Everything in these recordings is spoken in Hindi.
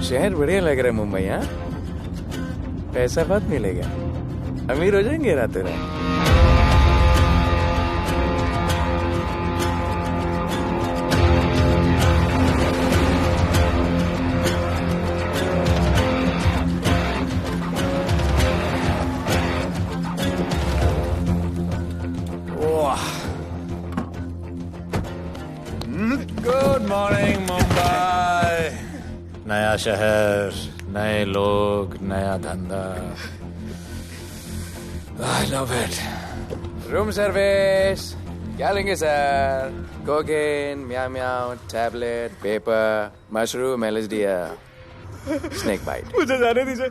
शहर बढ़िया लग रहा है मुंबई। हाँ, पैसा बहुत मिलेगा, अमीर हो जाएंगे रातों रात। Good morning Mumbai. नया शहर, नए लोग, नया धंधा। I love it. Room service क्या लेंगे sir? Cocaine, meow meow, tablet, paper, mushroom, LSD, snake bite. मुझे जाने दीजिए,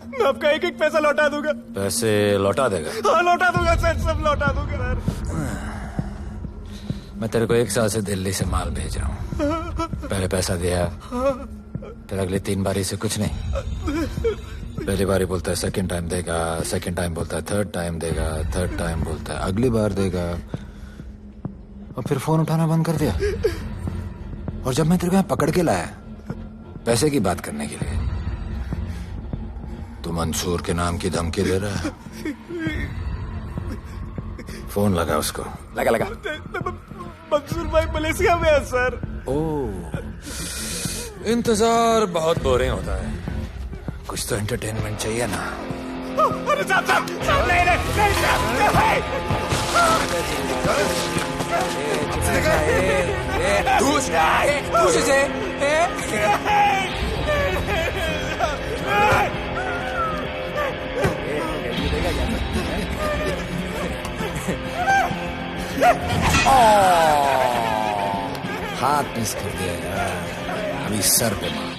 मैं आपका एक एक पैसा लौटा दूंगा। पैसे लौटा देगा? हाँ लौटा दूंगा सर, सब लौटा दूंगा सर। मैं तेरे को 1 साल से दिल्ली से माल भेज रहा हूँ। पहले पैसा दिया, फिर अगली 3 बारी से कुछ नहीं। पहली बारी बोलता है सेकंड टाइम देगा, सेकंड टाइम बोलता है थर्ड टाइम देगा, थर्ड टाइम बोलता है अगली बार देगा, और फिर फोन उठाना बंद कर दिया। और जब मैं तेरे को यहाँ पकड़ के लाया पैसे की बात करने के लिए, तो मंसूर के नाम की धमकी दे रहा है। फोन लगा उसको। लगा लगा। मंसूर भाई मलेशिया में है सर। ओह, इंतजार बहुत बोरिंग होता है, कुछ तो एंटरटेनमेंट चाहिए ना। अरे साहब साहब साहब नहीं नहीं हाथ मिस कर दिया यार, अभी सर पे मार।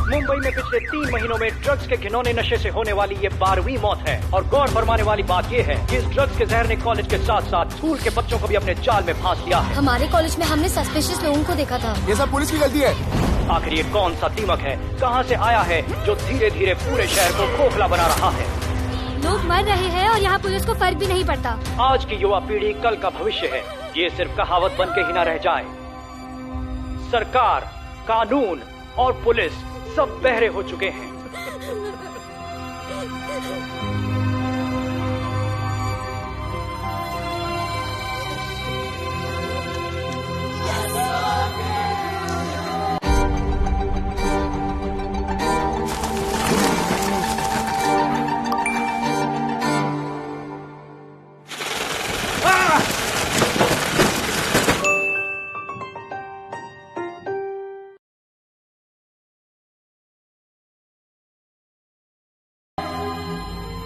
मुंबई में पिछले 3 महीनों में ड्रग्स के घिनौने नशे से होने वाली ये 12वीं मौत है। और गौर फरमाने वाली बात ये है कि इस ड्रग्स के जहर ने कॉलेज के साथ साथ स्कूल के बच्चों को भी अपने जाल में फांस लिया है। हमारे कॉलेज में हमने सस्पिशियस लोगों को देखा था। ये सब पुलिस की गलती है। आखिर ये कौन सा दीमक है, कहां से आया है, जो धीरे धीरे पूरे शहर को खोखला बना रहा है? लोग मर रहे हैं और यहाँ पुलिस को फर्क भी नहीं पड़ता। आज की युवा पीढ़ी कल का भविष्य है, ये सिर्फ कहावत बन के ही न रह जाए। सरकार, कानून और पुलिस सब बहरे हो चुके हैं।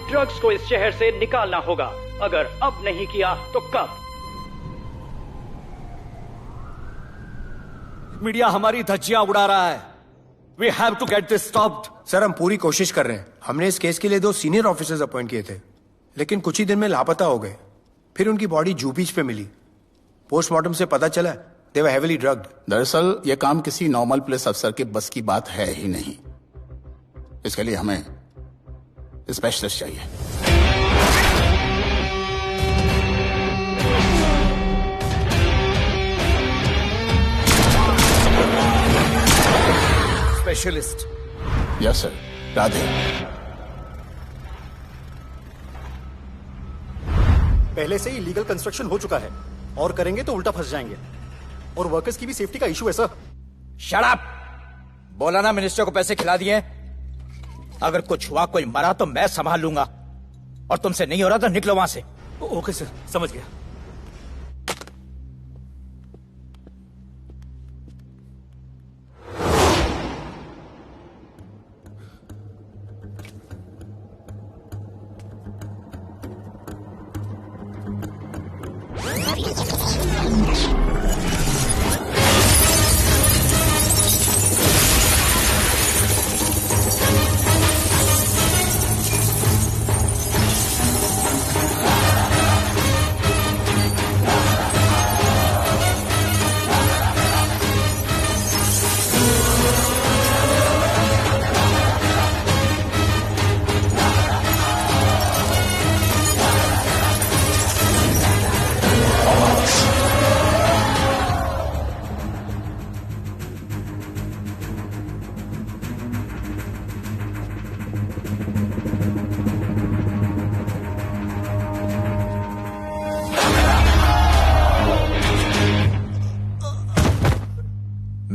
ड्रग्स को इस शहर से निकालना होगा। अगर अब नहीं किया तो कब? मीडिया हमारी धज्जियां उड़ा रहा है। We have to get this stopped. Sir हम पूरी कोशिश कर रहे हैं। हमने इस केस के लिए 2 सीनियर ऑफिसर्स अपॉइंट किए थे, लेकिन कुछ ही दिन में लापता हो गए। फिर उनकी बॉडी जू बीच पे मिली। पोस्टमार्टम से पता चला they were heavily drugged. दरअसल यह काम किसी नॉर्मल पुलिस अफसर के बस की बात है ही नहीं। इसके लिए हमें स्पेशलिस्ट चाहिए। स्पेशलिस्ट? Yes sir. राधे। पहले से ही लीगल कंस्ट्रक्शन हो चुका है, और करेंगे तो उल्टा फंस जाएंगे। और वर्कर्स की भी सेफ्टी का इशू है सर। Shut up! बोला ना मिनिस्टर को पैसे खिला दिए। अगर कुछ हुआ, कोई मरा तो मैं संभाल लूंगा, और तुमसे नहीं हो रहा तो निकलो वहां से। ओके सर, समझ गया।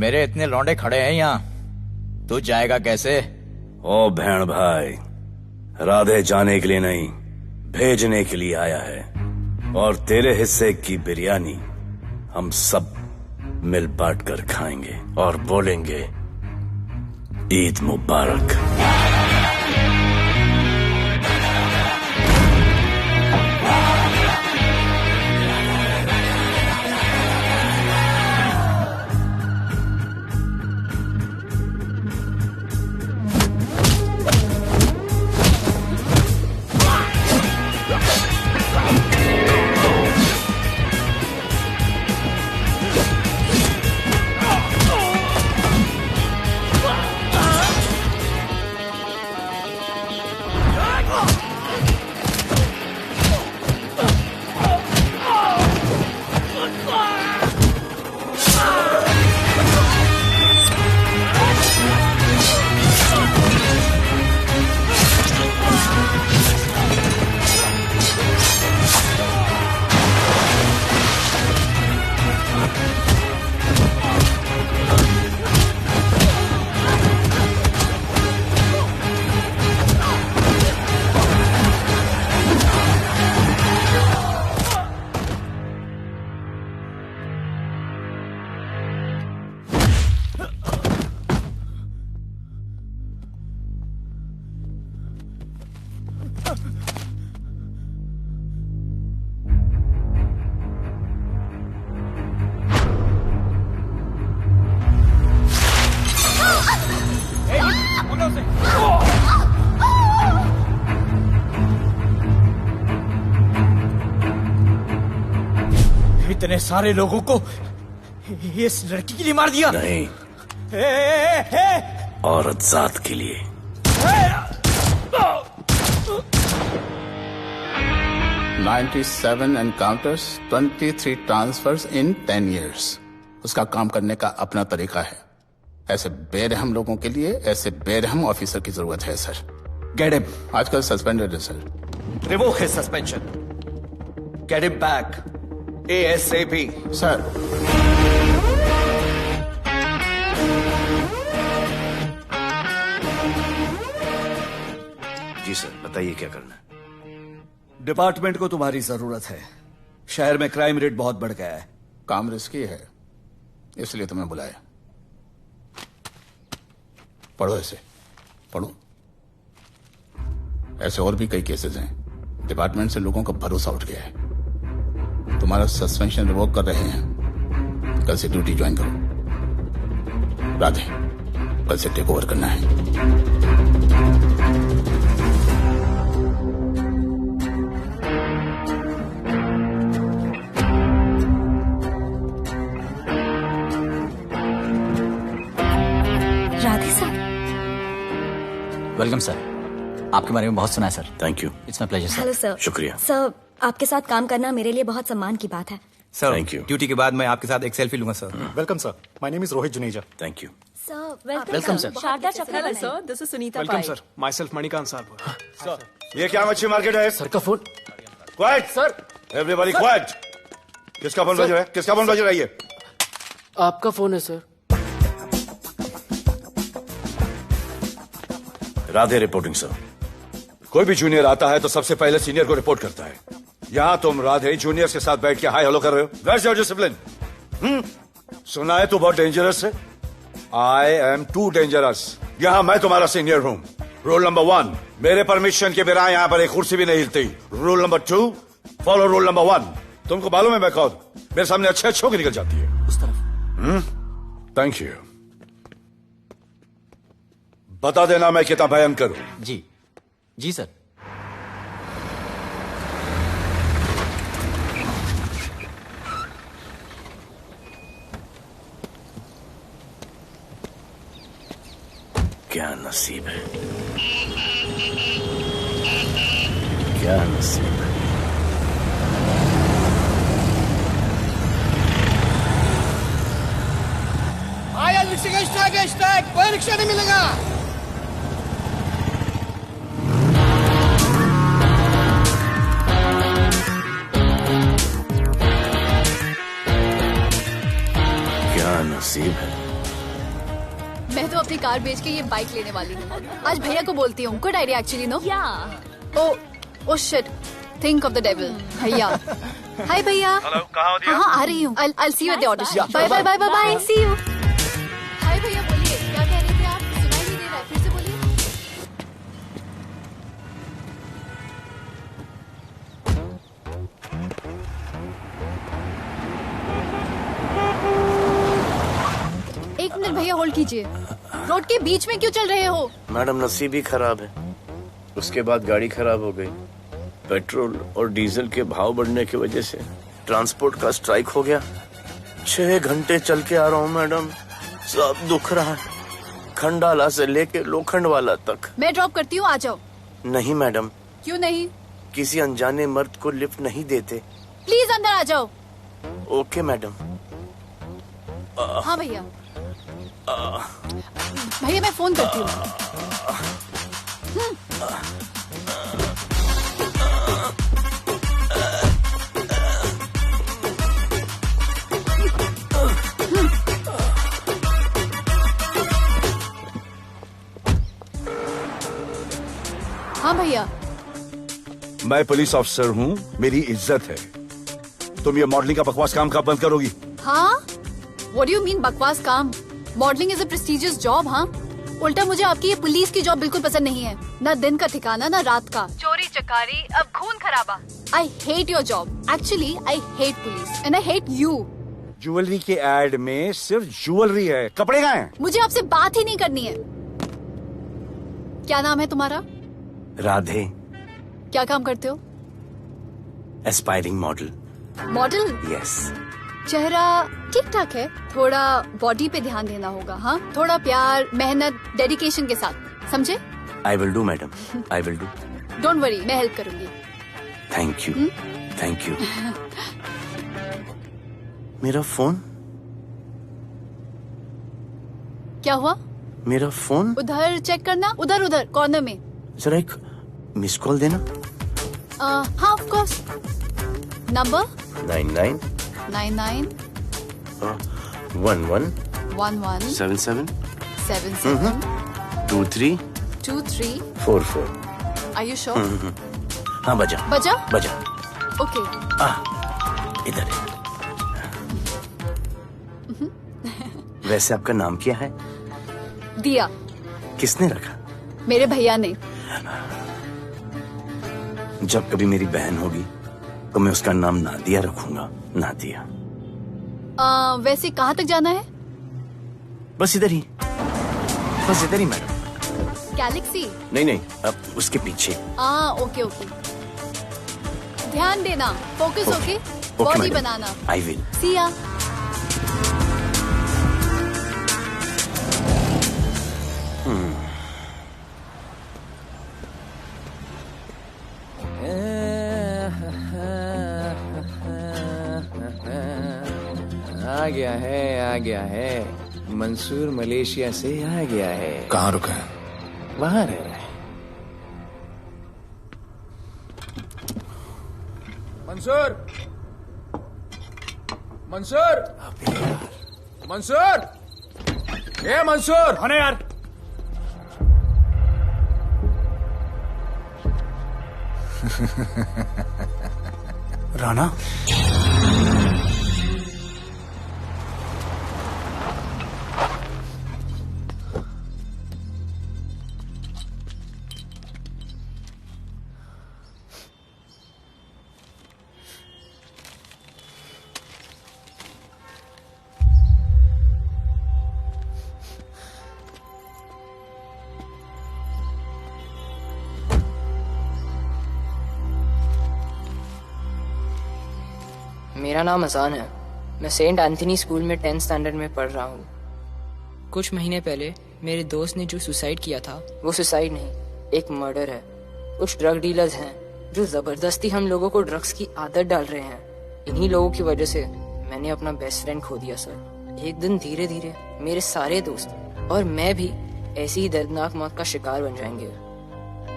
मेरे इतने लौंडे खड़े हैं यहाँ, तू जाएगा कैसे? ओ बहन भाई, राधे जाने के लिए नहीं, भेजने के लिए आया है। और तेरे हिस्से की बिरयानी हम सब मिल बांट कर खाएंगे और बोलेंगे ईद मुबारक। इतने सारे लोगों को इस लड़की के लिए मार दिया? नहीं, औरत जात के लिए। $97 encounters, 23 transfers in 10 years. उसका काम करने का अपना तरीका है। ऐसे बेरहम लोगों के लिए ऐसे बेरहम ऑफिसर की जरूरत है सर। Get him. आजकल सस्पेंडेड है sir. Revoke his suspension. Get him back. ASAP. Sir, जी सर, बताइए क्या करना है। डिपार्टमेंट को तुम्हारी जरूरत है। शहर में क्राइम रेट बहुत बढ़ गया है। काम रिस्की है, इसलिए तुम्हें बुलाया। पढ़ो ऐसे, पढ़ो। ऐसे और भी कई केसेस हैं। डिपार्टमेंट से लोगों का भरोसा उठ गया है। तुम्हारा सस्पेंशन रिवोक कर रहे हैं। कल से ड्यूटी ज्वाइन करो। राधे, कल से टेक ओवर करना है। राधे सर। Welcome sir. आपके बारे में बहुत सुना है sir. Thank you. It's my pleasure sir. Hello sir. शुक्रिया। सर, आपके साथ काम करना मेरे लिए बहुत सम्मान की बात है। Sir, Thank you. ड्यूटी के बाद मैं आपके साथ एक सेल्फी लूंगा sir. Welcome sir, my name is Rohit Juneja. Thank you. Sir, welcome sir. Sharada Chakraborty. Sir, this is Sunita welcome Pai. Sir, myself Manikant साहब। ये क्या मच्छी मार्केट है? सर का phone. Quiet sir, everybody quiet. किसका फोन बज रहा है? किसका फोन बज रहा है? ये आपका फोन है सर। Radhe reporting sir. कोई भी जूनियर आता है तो सबसे पहले सीनियर को रिपोर्ट करता है। यहाँ तुम राधे जूनियर्स के साथ बैठ के हाई हेलो कर रहे हो। Where's your discipline? सुना है तू बहुत डेंजरस है। I am too dangerous. यहाँ मैं तुम्हारा सीनियर हूँ। रूल नंबर 1, मेरे परमिशन के बिना यहाँ पर एक कुर्सी भी नहीं हिलती। Rule number 2, follow rule number 1। तुमको मालूम है मैं कौन? मेरे सामने अच्छे अच्छों की निकल जाती है। उस तरफ। Thank you. बता देना मैं कितना भयंकर हूं। जी जी सर। क्या नसीब है, क्या नसीब है। आया रिक्शा का स्टैक, कोई रिक्शा नहीं मिलेगा। क्या नसीब है, अपनी कार बेच के ये बाइक लेने वाली हूँ। आज भैया को बोलती हूँ। Good idea actually, no? Oh shit, think of the devil. भैया, हाय भैया। हेलो, कहाँ हो दिया? हाँ, आ रही हूँ। I'll see you at the audition. Bye bye bye bye, see you. Hi भैया, बोलिए क्या कह रहे थे आप? सुनाई नहीं दे रहा है, फिर से बोलिए। एक मिनट भैया, होल्ड कीजिए। रोड के बीच में क्यों चल रहे हो? मैडम, नसीब ही खराब है। उसके बाद गाड़ी खराब हो गई। पेट्रोल और डीजल के भाव बढ़ने की वजह से ट्रांसपोर्ट का स्ट्राइक हो गया। 6 घंटे चल के आ रहा हूँ मैडम, सब दुख रहा है, खंडाला से लेके लोखंडवाला तक। मैं ड्रॉप करती हूँ, आ जाओ। नहीं मैडम। क्यों नहीं? किसी अनजाने मर्द को लिफ्ट नहीं देते। प्लीज अंदर आ जाओ। Okay madam. हाँ भैया। भैया मैं फोन करती हूँ। हाँ भैया। मैं पुलिस ऑफिसर हूँ, मेरी इज्जत है। तुम ये मॉडलिंग का बकवास काम कब बंद करोगी? हाँ? What do you mean बकवास काम? Modelling is a prestigious job. हाँ, उल्टा मुझे आपकी ये पुलिस की जॉब बिल्कुल पसंद नहीं है। ना दिन का ठिकाना, ना रात का। चोरी चकारी, अब खून खराबा। I hate your job. Actually, I hate police and I hate you. Jewellery के एड में सिर्फ ज्वेलरी है, कपड़े कहाँ हैं? मुझे आपसे बात ही नहीं करनी है। क्या नाम है तुम्हारा? राधे। क्या काम करते हो? Aspiring model. मॉडल? यस। चेहरा ठीक ठाक है, थोड़ा बॉडी पे ध्यान देना होगा। हाँ, थोड़ा प्यार, मेहनत, डेडिकेशन के साथ, समझे? I will do madam, I will do. Don't worry, मैं हेल्प करूंगी। Thank you, thank you. मेरा फोन? क्या हुआ? मेरा फोन? उधर चेक करना, उधर उधर कॉर्नर में। जरा एक मिस कॉल देना। हाँ of course. Number 99 99 11 11 77 77 23 23 44। Are you sure? हाँ बजा बजा? बजा। ओके। इधर है। वैसे आपका नाम क्या है? दिया। किसने रखा? मेरे भैया ने। जब कभी मेरी बहन होगी तो मैं उसका नाम नादिया रखूंगा। नादिया। वैसे कहाँ तक जाना है? बस इधर ही, बस इधर ही मैडम। गैलेक्सी? नहीं नहीं, अब उसके पीछे। Okay okay. ध्यान देना, फोकस ओके। बॉडी बनाना। I will. See ya. आ गया है। मंसूर मलेशिया से आ गया है। कहाँ रुका है? वहाँ रह रहा है। मंसूर, मंसूर, मंसूर, ये मंसूर। होने यार। राणा, मेरा नाम अजान है। मैं सेंट एंथनी स्कूल में 10th स्टैंडर्ड में पढ़ रहा हूँ। कुछ महीने पहले मेरे दोस्त ने जो सुसाइड किया था, वो सुसाइड नहीं, एक मर्डर है। कुछ ड्रग डीलर्स हैं जो जबरदस्ती हम लोगों को ड्रग्स की आदत डाल रहे हैं। इन्हीं लोगों की वजह से मैंने अपना बेस्ट फ्रेंड खो दिया सर। एक दिन धीरे धीरे मेरे सारे दोस्त और मैं भी ऐसी ही दर्दनाक मौत का शिकार बन जाएंगे।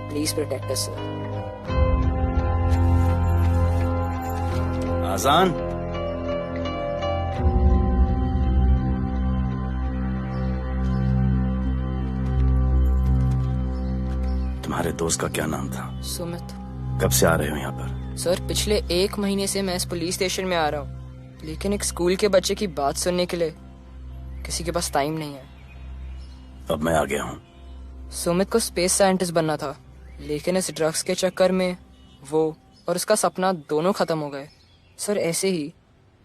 Please protect us sir. Azaan, तुम्हारे दोस्त का क्या नाम था? सुमित। कब से आ रहे हो यहाँ पर? सर पिछले 1 महीने से मैं इस पुलिस स्टेशन में आ रहा हूँ, लेकिन एक स्कूल के बच्चे की बात सुनने के लिए किसी के पास टाइम नहीं है। अब मैं आ गया हूँ। सुमित को स्पेस साइंटिस्ट बनना था, लेकिन इस ड्रग्स के चक्कर में वो और उसका सपना दोनों खत्म हो गए। सर ऐसे ही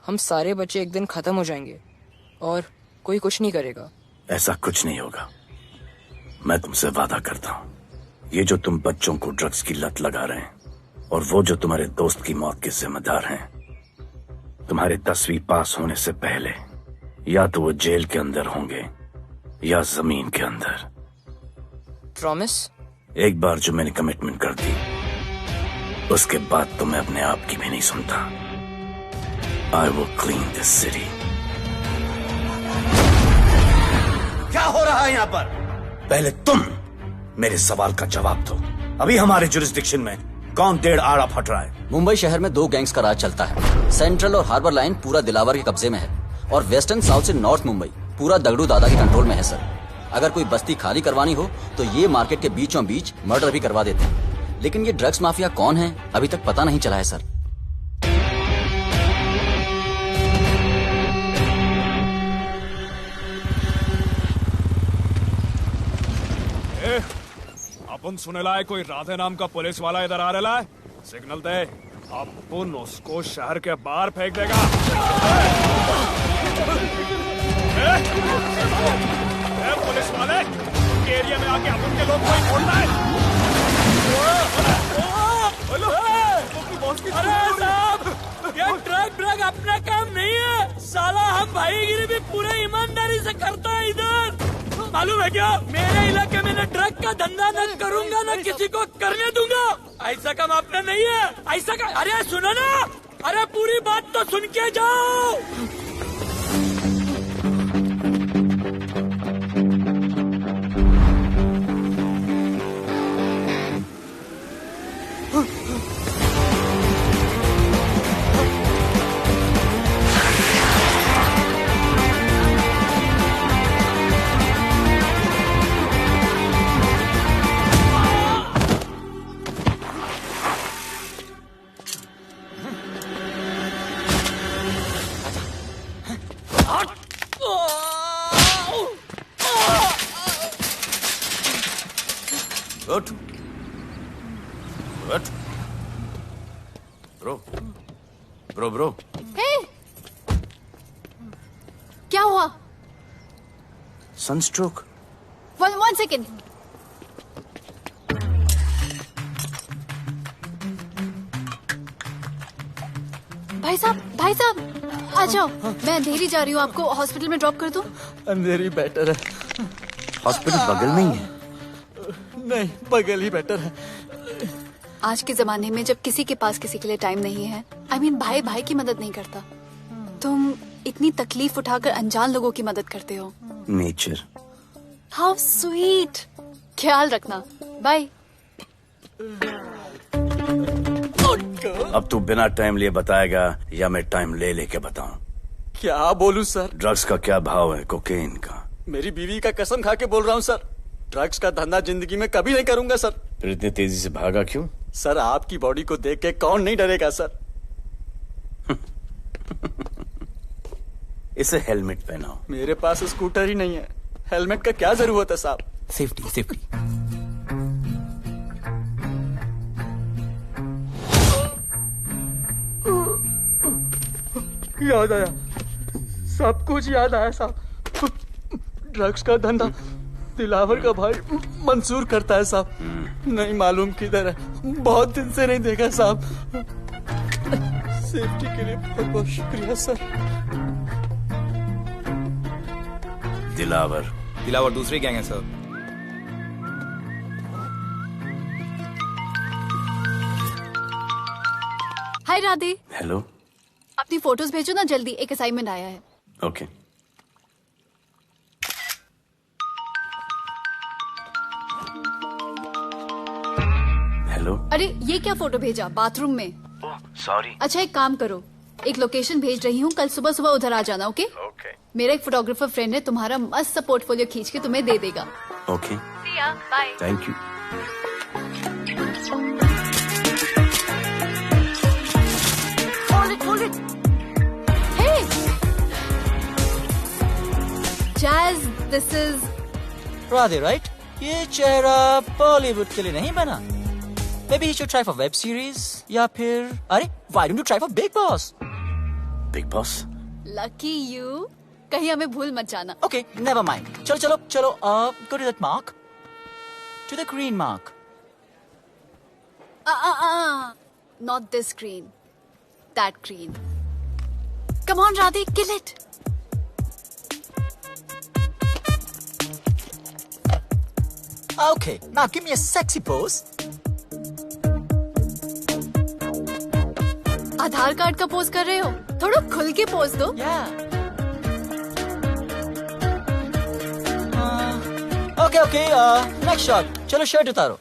हम सारे बच्चे एक दिन खत्म हो जाएंगे और कोई कुछ नहीं करेगा। ऐसा कुछ नहीं होगा, मैं तुमसे वादा करता हूँ। ये जो तुम बच्चों को ड्रग्स की लत लगा रहे हैं और वो जो तुम्हारे दोस्त की मौत के जिम्मेदार हैं, तुम्हारे 10वीं पास होने से पहले या तो वो जेल के अंदर होंगे या जमीन के अंदर। प्रॉमिस? एक बार जो मैंने कमिटमेंट कर दी, उसके बाद तो मैं अपने आप की भी नहीं सुनता। I will clean this city. क्या हो रहा है यहाँ पर? पहले तुम मेरे सवाल का जवाब दो। अभी हमारे जुरिस्डिक्शन में कौन डेढ़ आड़ा फट रहा है? मुंबई शहर में 2 गैंग्स का राज चलता है। सेंट्रल और हार्बर लाइन पूरा दिलावर के कब्जे में है और वेस्टर्न साउथ से नॉर्थ मुंबई पूरा दगड़ू दादा के कंट्रोल में है सर। अगर कोई बस्ती खाली करवानी हो तो ये मार्केट के बीचों बीच मर्डर भी करवा देते हैं। लेकिन ये ड्रग्स माफिया कौन है अभी तक पता नहीं चला है सर। अपन सुनेला है कोई राधे नाम का पुलिस वाला इधर आ रहा है। सिग्नल दे, अपन उसको शहर के बाहर फेंक देगा। पुलिस वाले एरिया में आके अपन के लोग कोई बोलना है। अरे साहब, ये ड्रग अपना काम नहीं है। साला हम भाईगिरी भी पूरे ईमानदारी से करता है इधर। मालूम है क्या, मेरे इलाके में न ड्रग का धंधा न करूंगा न किसी को करने दूंगा। ऐसा काम अपना नहीं है। ऐसा का, अरे सुनो ना, अरे पूरी बात तो सुन के जाओ। Good. Good. Bro. Hey! क्या हुआ? Sunstroke. One second. भाई साहब, आ जाओ। मैं अंधेरी जा रही हूँ, आपको हॉस्पिटल में ड्रॉप कर दूँ? अंधेरी बेटर है। हॉस्पिटल बगल में ही है? नहीं, बगल ही बेटर है। आज के जमाने में जब किसी के पास किसी के लिए टाइम नहीं है, भाई की मदद नहीं करता, तुम इतनी तकलीफ उठाकर अनजान लोगों की मदद करते हो। नेचर। How sweet. ख्याल रखना। बाय। अब तू बिना टाइम लिए बताएगा या मैं टाइम ले लेके बताऊं? क्या बोलूं सर? ड्रग्स का क्या भाव है कोकेन का? मेरी बीवी का कसम खा के बोल रहा हूँ सर, ड्रग्स का धंधा जिंदगी में कभी नहीं करूंगा सर। फिर इतनी तेजी से भागा क्यों? सर आपकी बॉडी को देख के कौन नहीं डरेगा सर। इसे हेलमेट पहनाओ। मेरे पास स्कूटर ही नहीं है, हेलमेट का क्या जरूरत है साहब? सेफ्टी। याद आया, सब कुछ याद आया साहब। ड्रग्स का धंधा दिलावर का भाई मंसूर करता है साहब। नहीं मालूम किधर है, बहुत दिन से नहीं देखा साहब। सेफ्टी के लिए बहुत बहुत शुक्रिया सर। दिलावर दूसरी गैंग है सर। हाय राधे। हेलो। अपनी फोटोज भेजो ना जल्दी, एक असाइनमेंट आया है। ओके। हेलो। अरे ये क्या फोटो भेजा बाथरूम में? सॉरी। अच्छा एक काम करो, एक लोकेशन भेज रही हूँ, कल सुबह सुबह उधर आ जाना। ओके? मेरा एक फोटोग्राफर फ्रेंड है, तुम्हारा मस्त सा पोर्टफोलियो खींच के तुम्हें दे देगा। Okay. Bye. Thank you. Hold it. Hey! Jazz, this is... Radhe, right? ये चेहरा बॉलीवुड के लिए नहीं बना. Maybe you should try for web series या फिर अरे why don't you try for Big Boss? Big Boss? Lucky you. कहीं हमें भूल मत जाना. Okay, never mind. चलो. Go to that mark. To the green mark. Not this green. That green. Come on, Radhe, kill it. Okay, now give me a sexy pose. Aadhaar card का पोज कर रहे हो? थोड़ा खुल के पोज दो. Okay. Next shot. चलो शर्ट उतारो.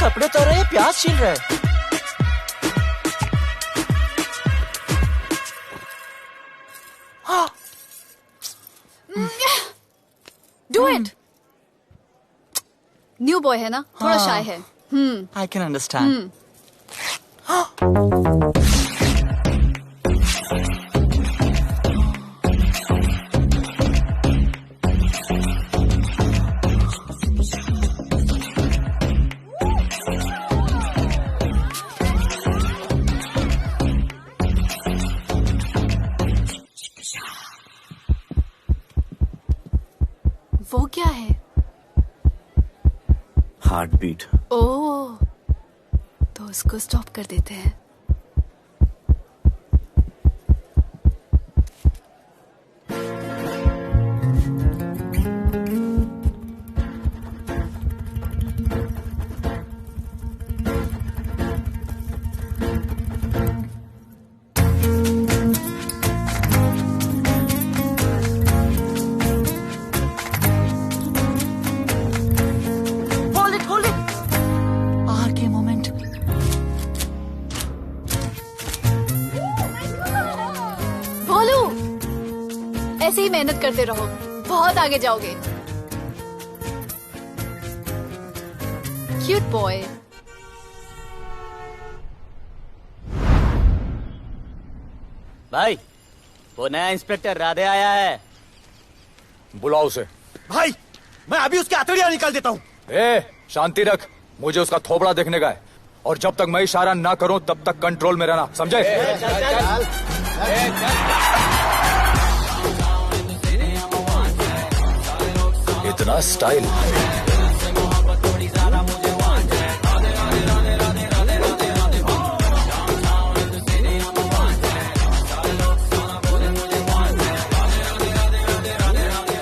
कपड़े तो रहे, प्याज छील रहे. Do it. न्यू बॉय है ना, थोड़ा शाय है. I can understand. वो क्या है? Heart beat. ओह, तो उसको स्टॉप कर देते हैं. ऐसे ही मेहनत करते रहो, बहुत आगे जाओगे. Cute boy. भाई, वो नया इंस्पेक्टर राधे आया है. बुलाओ उसे. भाई, मैं अभी उसकी हथेलियां निकाल देता हूँ. शांति रख, मुझे उसका थोबड़ा देखने का है. और जब तक मैं इशारा ना करूं तब तक कंट्रोल में रहना, समझे? इतना स्टाइल.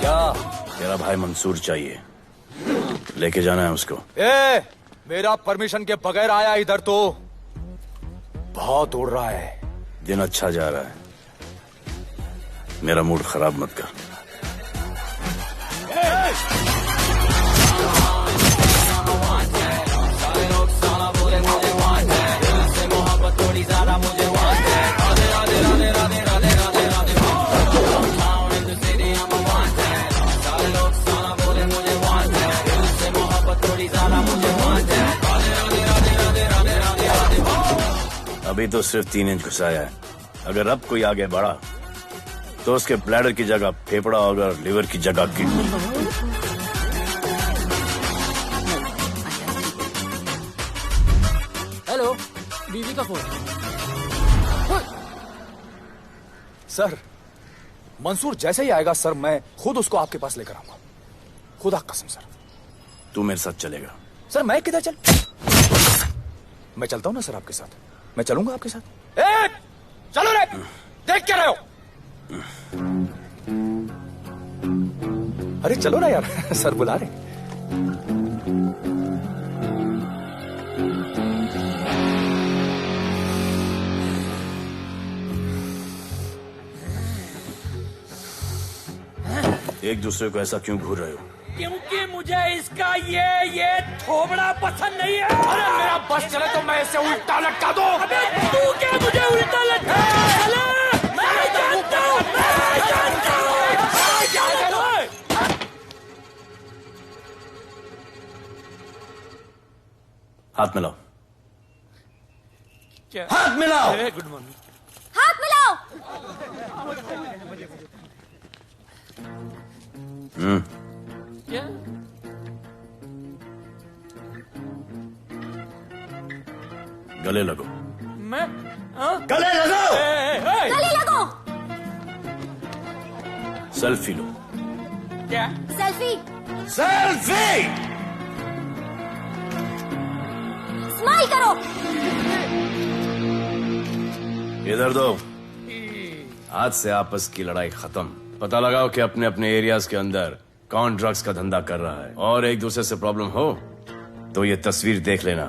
क्या? तेरा भाई मंसूर चाहिए, लेके जाना है उसको. मेरा परमिशन के बगैर आया इधर तो. बहुत उड़ रहा है. दिन अच्छा जा रहा है, मेरा मूड खराब मत कर. अभी तो सिर्फ 3 इंच घुसाया है. अगर अब कोई आगे बढ़ा तो उसके ब्लैडर की जगह फेफड़ा होगा और लिवर की जगह किडनी. हेलो, बीवी का फोन. सर, मंसूर जैसे ही आएगा सर, मैं खुद उसको आपके पास लेकर आऊंगा. खुदा कसम सर. तू मेरे साथ चलेगा? सर मैं किधर चल? मैं चलता हूं ना सर आपके साथ. मैं चलूंगा आपके साथ. चलो रे, देख क्या रहे हो? अरे चलो ना यार, सर बुला रहे. एक दूसरे को ऐसा क्यों घूर रहे हो? क्योंकि मुझे इसका ये थोबड़ा पसंद नहीं है। अरे मेरा बस चले तो मैं इसे उल्टा लटका दूं। अबे तू क्या मुझे उल्टा लटका? मैं जानता हूं। हाथ मिलाओ। क्या? हाथ मिलाओ। Good morning. हाथ मिलाओ। क्या? गले लगो। मैं गले लगो। गले लगो। सेल्फी लो। क्या? सेल्फी। सेल्फी। स्माइल करो। इधर दो। आज से आपस की लड़ाई खत्म। पता लगाओ कि अपने अपने एरियाज के अंदर कौन ड्रग्स का धंधा कर रहा है, और एक दूसरे से प्रॉब्लम हो तो ये तस्वीर देख लेना।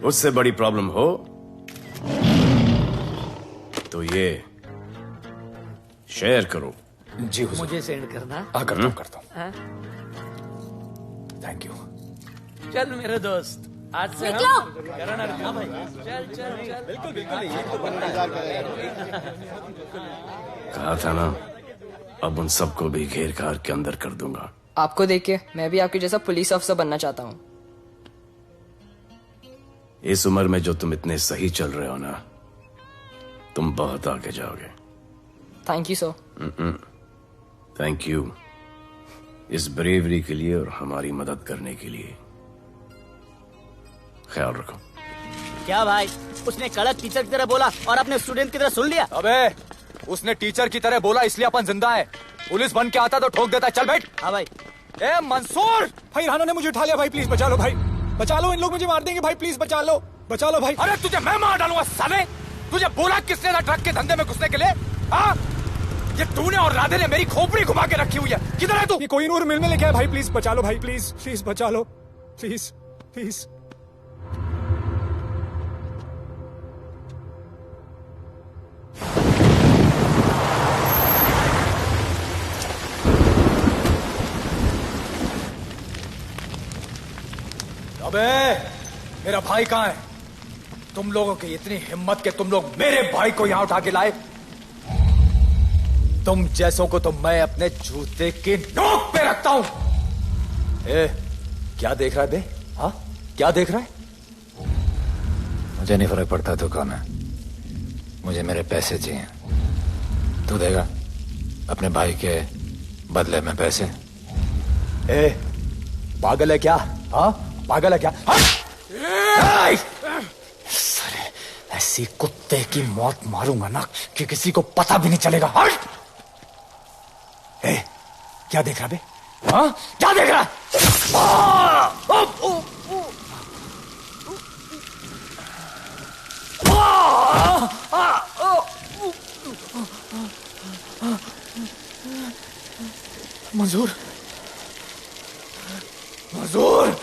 उससे बड़ी प्रॉब्लम हो तो ये शेयर करो। जी हुजूर। मुझे सेंड करना। करता हूँ। Thank you. चल मेरे दोस्त, आज से निकलो। करण अर्जुन भाई, चल चल चल। बिल्कुल कहा था ना, अब उन सबको भी घेर घार के अंदर कर दूंगा। आपको देख के मैं भी आपके जैसा पुलिस ऑफिसर बनना चाहता हूँ। इस उम्र में जो तुम इतने सही चल रहे हो ना, तुम बहुत आगे जाओगे। Thank you sir. Thank you इस ब्रेवरी के लिए और हमारी मदद करने के लिए। ख्याल रखो। क्या भाई, उसने कड़क टीचर की तरह बोला और अपने स्टूडेंट की तरह सुन लिया? अबे उसने टीचर की तरह बोला इसलिए अपन जिंदा है। पुलिस बन के आता तो ठोक देता। चल बैठ। हाँ भाई। ए मंसूर, भाई राना ने मुझे उठा लिया। भाई प्लीज बचा लो। भाई बचा लो, इन लोग मुझे मार देंगे। भाई प्लीज बचा लो, बचा लो भाई। अरे तुझे मैं मार डालूंगा साले। तुझे बोला किसने था ट्रक के धंधे में घुसने के लिए? हाँ, ये तूने और राधे ने मेरी खोपड़ी घुमा के रखी हुई है। किधर है तू? ये कोई नूर मिल में लेके आया। भाई प्लीज बचा लो। भाई प्लीज प्लीज बचा लो, प्लीज प्लीज। अबे मेरा भाई कहाँ है? तुम लोगों की इतनी हिम्मत कि तुम लोग मेरे भाई को यहाँ उठा के लाए। तुम जैसों को तो मैं अपने जूते की नोक पे रखता हूं। ए, क्या देख रहा है बे? हाँ, क्या देख रहा है? मुझे नहीं फर्क पड़ता तू कौन है, मुझे मेरे पैसे चाहिए। तू देगा अपने भाई के बदले में पैसे? ए, पागल है क्या? हाँ, पागल है क्या? साले, ऐसी कुत्ते की मौत मारूंगा ना कि किसी को पता भी नहीं चलेगा। ए, क्या देख रहा बे? हाँ, क्या देख रहा? मंजूर, मंजूर।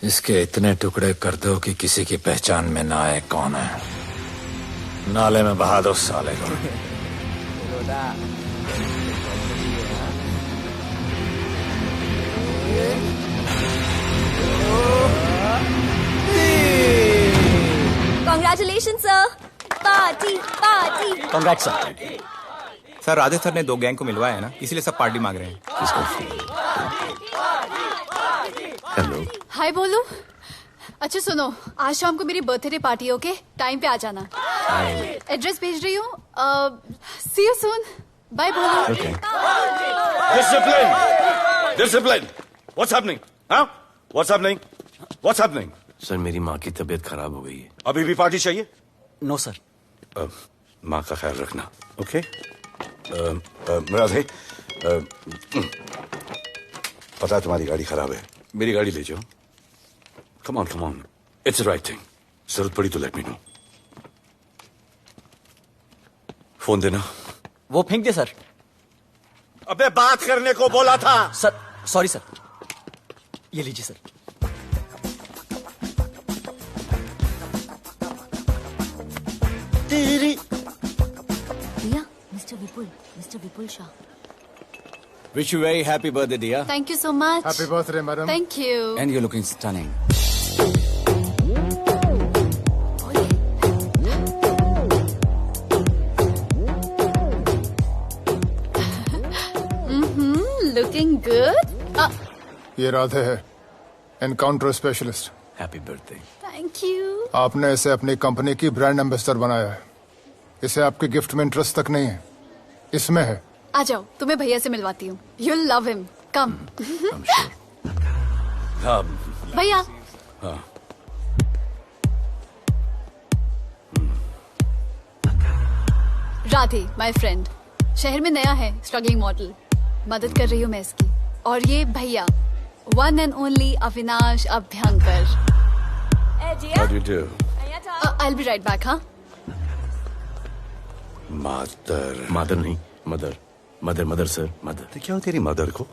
इसके इतने टुकड़े कर दो कि किसी की पहचान में ना आए कौन है। नाले में बहा दो साले को। Congratulation sir. Party party. Congrats sir. Sir Radhe sir ने 2 गैंग को मिलवाया है ना, इसीलिए सब पार्टी मांग रहे हैं। हेलो। हाय बोलू। अच्छा सुनो, आज शाम को मेरी बर्थडे पार्टी, ओके? टाइम पे आ जाना। एड्रेस भेज रही हूँ। सी यू सून। बाय बोलू। Discipline! Discipline! What's happening? Huh? What's happening? What's happening? Sir मेरी माँ की तबीयत खराब हो गई है। अभी भी पार्टी चाहिए? No sir. माँ का ख्याल रखना, ओके? राधे, पता है तुम्हारी गाड़ी खराब है, मेरी गाड़ी ले जाओ। Come on, it's the right thing. जरूरत पड़ी तो लेट मी नो। फोन देना। वो फेंक दे सर। अबे बात करने को बोला था। सर सॉरी सर, ये लीजिए सर। दिया, mister Vipul Shah. Wish you very happy birthday, dear. Thank you so much. Happy birthday, madam. Thank you. And you're looking stunning. Looking good. ये राधे है, encounter specialist. Happy birthday. Thank you. आपने इसे अपनी कंपनी की ब्रांड एम्बेसडर बनाया है। इसे आपके गिफ्ट में इंटरेस्ट तक नहीं है, इसमें है। आ जाओ, तुम्हें भैया से मिलवाती हूँ। You'll love him. Come. भैया। हाँ। Radhe, my friend. शहर में नया है, स्ट्रगलिंग मॉडल। मदद कर रही हूँ मैं इसकी। और ये भैया, one and only Avinash Abhyankar. How do you do? I'll be right back, हाँ? मदर नहीं, मदर सर, मदर। तो क्या हो तेरी मदर को?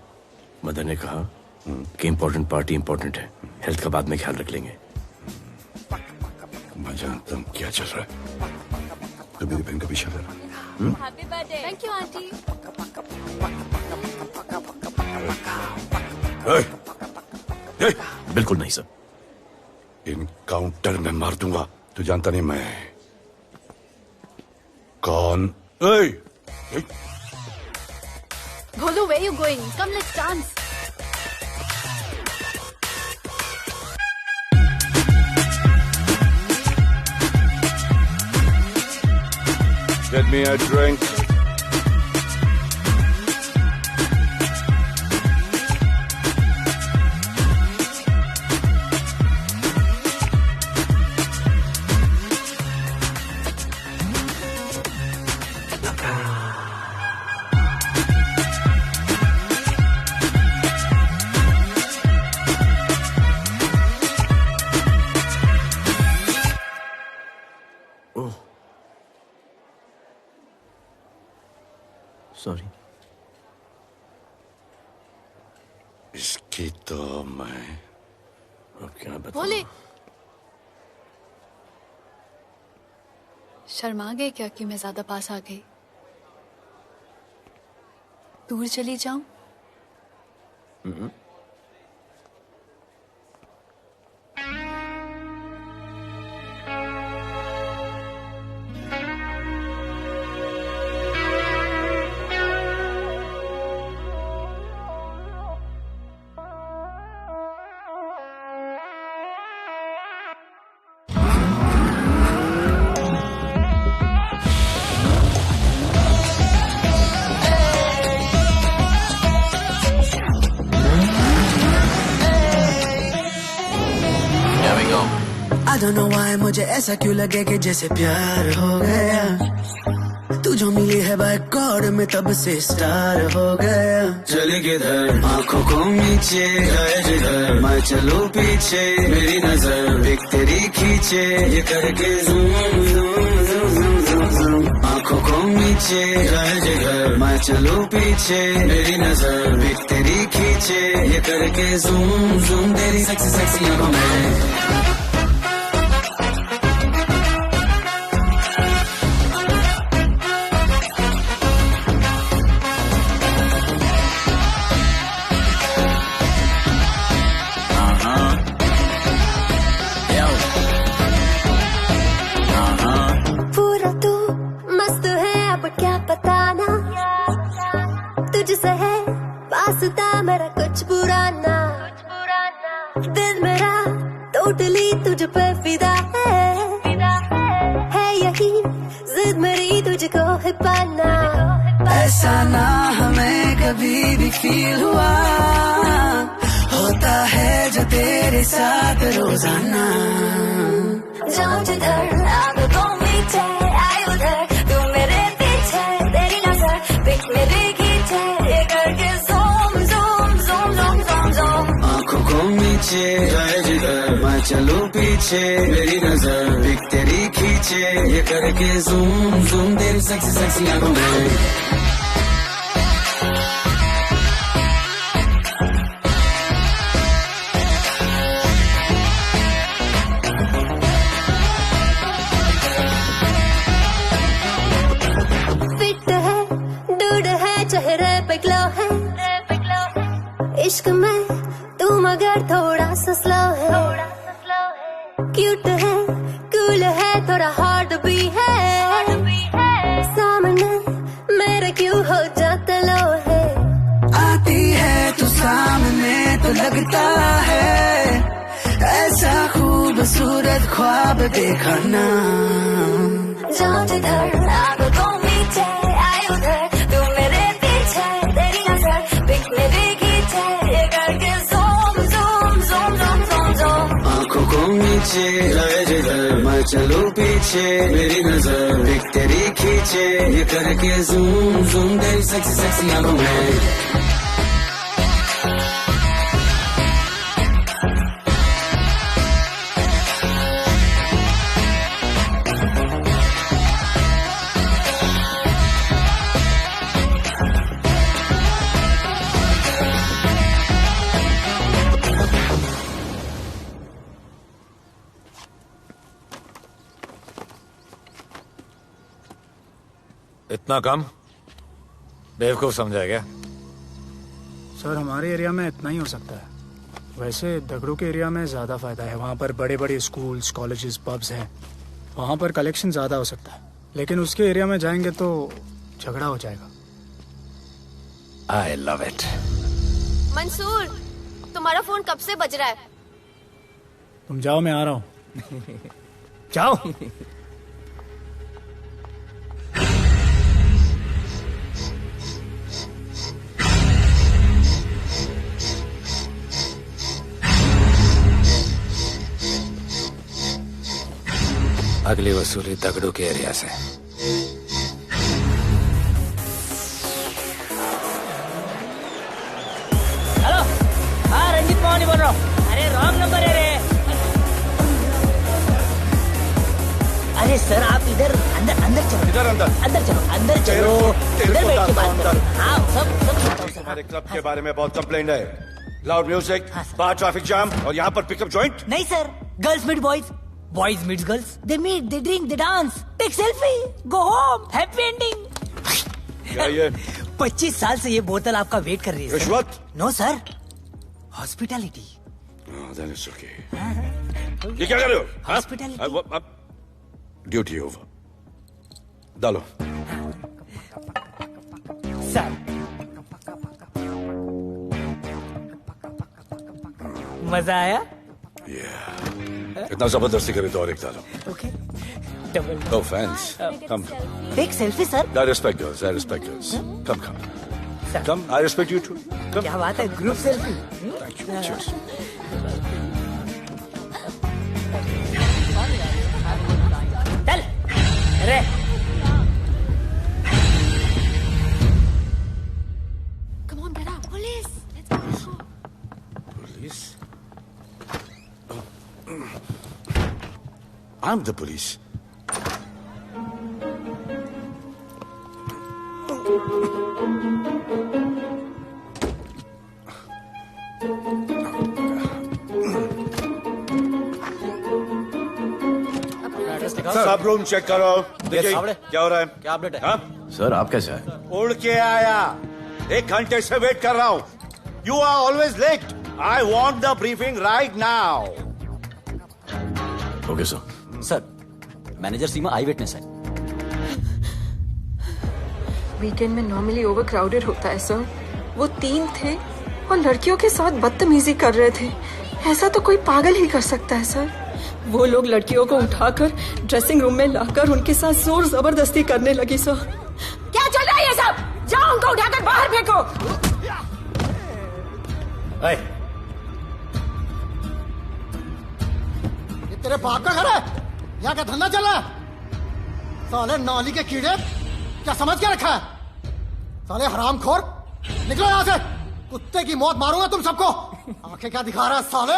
मदर ने कहा कि इम्पोर्टेंट पार्टी इम्पोर्टेंट है, हेल्थ का बाद में ख्याल रख लेंगे। मैं जानता हूँ क्या चल रहा है। तो मेरी बहन का पीछा कर। Happy birthday. Thank you, auntie. बिल्कुल नहीं सर। इनकाउंटर में मार दूंगा। तू जानता नहीं मैं कौन? Bholu, where you going? Come, let's dance. Get me a drink. Sorry. इसकी तो मैं अब क्या बताऊं? बोले। शर्मा गए क्या कि मैं ज्यादा पास आ गई? दूर चली जाऊं? I don't know why मुझे ऐसा क्यों लगे कि जैसे प्यार हो गया। तू जो मिली है बाय गॉड में तब से स्टार हो गया। चले किधर आंखों को नीचे गए जिधर, मैं चलूं पीछे मेरी नजर एक तेरी खींचे, ये करके zoom zoom zoom zoom zoom. आंखों को नीचे गए जिधर, मैं चलूं पीछे मेरी नजर एक तेरी खींचे, ये करके ज़ूम ज़ूम तेरी सेक्सी सेक्सी आंखों में। मेरा कुछ पुराना दिल मेरा टोटली तुझ पे फिदा है यही जिद मेरी तुझको है पाना। ऐसा ना हमें कभी भी फील हुआ, होता है जो तेरे साथ रोजाना। जाऊं जिधर आंखों मीठे आए उधर, तू मेरे पीछे तेरी नजर पिक मेरी खींचे, ये करके नीचे गए जिधर, मैं चलूं पीछे मेरी नजर एक तेरी खींचे, ये करके ज़ूम ज़ूम तेरी सेक्सी सेक्सी आंखों में। पर थोड़ा सा स्लो है, क्यूट है, कूल है, थोड़ा हॉट भी है, सामने मेरे क्यों हो जाता लो है। आती है तू सामने तो लगता है ऐसा खूबसूरत ख्वाब देखा ना। जाऊं जिधर आंखों मीचे आए उधर, तू मेरे पीछे तेरी नजर पिक मेरी खींचे, ये करके zoom zoom zoom zoom zoom zoom. आंखों को नीचे लाए जिधर मैं चलूं पीछे, मेरी नजर पिक तेरी खींचे, ये करके ज़ूम ज़ूम तेरी सेक्सी सेक्सी आंखों में। इतना कम बेवकूफ समझा क्या? सर हमारे एरिया में इतना ही हो सकता है, वैसे दगड़ू के एरिया में ज्यादा फायदा है। वहाँ पर बड़े बड़े स्कूल्स, कॉलेजेस, पब्स हैं, वहाँ पर कलेक्शन ज्यादा हो सकता है। लेकिन उसके एरिया में जाएंगे तो झगड़ा हो जाएगा। आई लव इट। मंसूर, तुम्हारा फोन कब से बज रहा है? तुम जाओ, मैं आ रहा हूँ। जाओ। अगली वसूली दगड़ू के एरिया से। हेलो, हाँ रंजीत मोहन ही बोल रहा हूँ। अरे रॉन्ग नंबर है रे। अरे सर आप इधर अंदर अंदर चलो। इधर अंदर अंदर चलो, अंदर चलो, इधर बैठ के बात करो। हाँ सब हमारे क्लब के बारे में बहुत कंप्लेंट है। लाउड म्यूजिक, बाहर ट्रैफिक जाम और यहाँ पर पिकअप जॉइंट। नहीं sir, girls meet boys, boys meets girls, they meet, they drink, they dance, take selfie, go home, happy ending. क्या ये? 25 साल से ये बोतल आपका वेट कर रही है। रिश्वत? No sir, hospitality. Then it's okay. ये क्या कर रहे हो? हॉस्पिटैलिटी। Duty over. डालो। सर मजा आया? इतना जबरदस्ती करे तो और एक डालो। Okay. No offense. Come. Take selfie, sir. I respect girls. I respect girls. Come, come. Come. I respect you too. Come. क्या बात है? Group selfie. Thank you. Cheers. चल, रे। Come on, get up, police. Let's go. Police? I'm the police. सब रूम चेक करो। देखिए क्या हो रहा है? क्या अपडेट है? हाँ? सर आप कैसे आए? उड़ के आया, 1 घंटे से वेट कर रहा हूँ। You are always late. I want the briefing right now. Okay sir. Sir, manager Seema I witness है। वीकेंड में नॉर्मली ओवर क्राउडेड होता है सर। वो 3 थे और लड़कियों के साथ बदतमीजी कर रहे थे। ऐसा तो कोई पागल ही कर सकता है सर। वो लोग लड़कियों को उठाकर ड्रेसिंग रूम में लाकर उनके साथ जोर जबरदस्ती करने लगी सर। क्या चल रहा है ये सब? जाओ उनको उठाकर बाहर फेंको। ये तेरे बाप का घर है? यहाँ क्या धंधा चल रहा है? साले नौली के कीड़े, क्या समझ के रखा है? साले हरामखोर, निकलो यहाँ से। कुत्ते की मौत मारूंगा तुम सबको। आंखें क्या दिखा रहा है साले?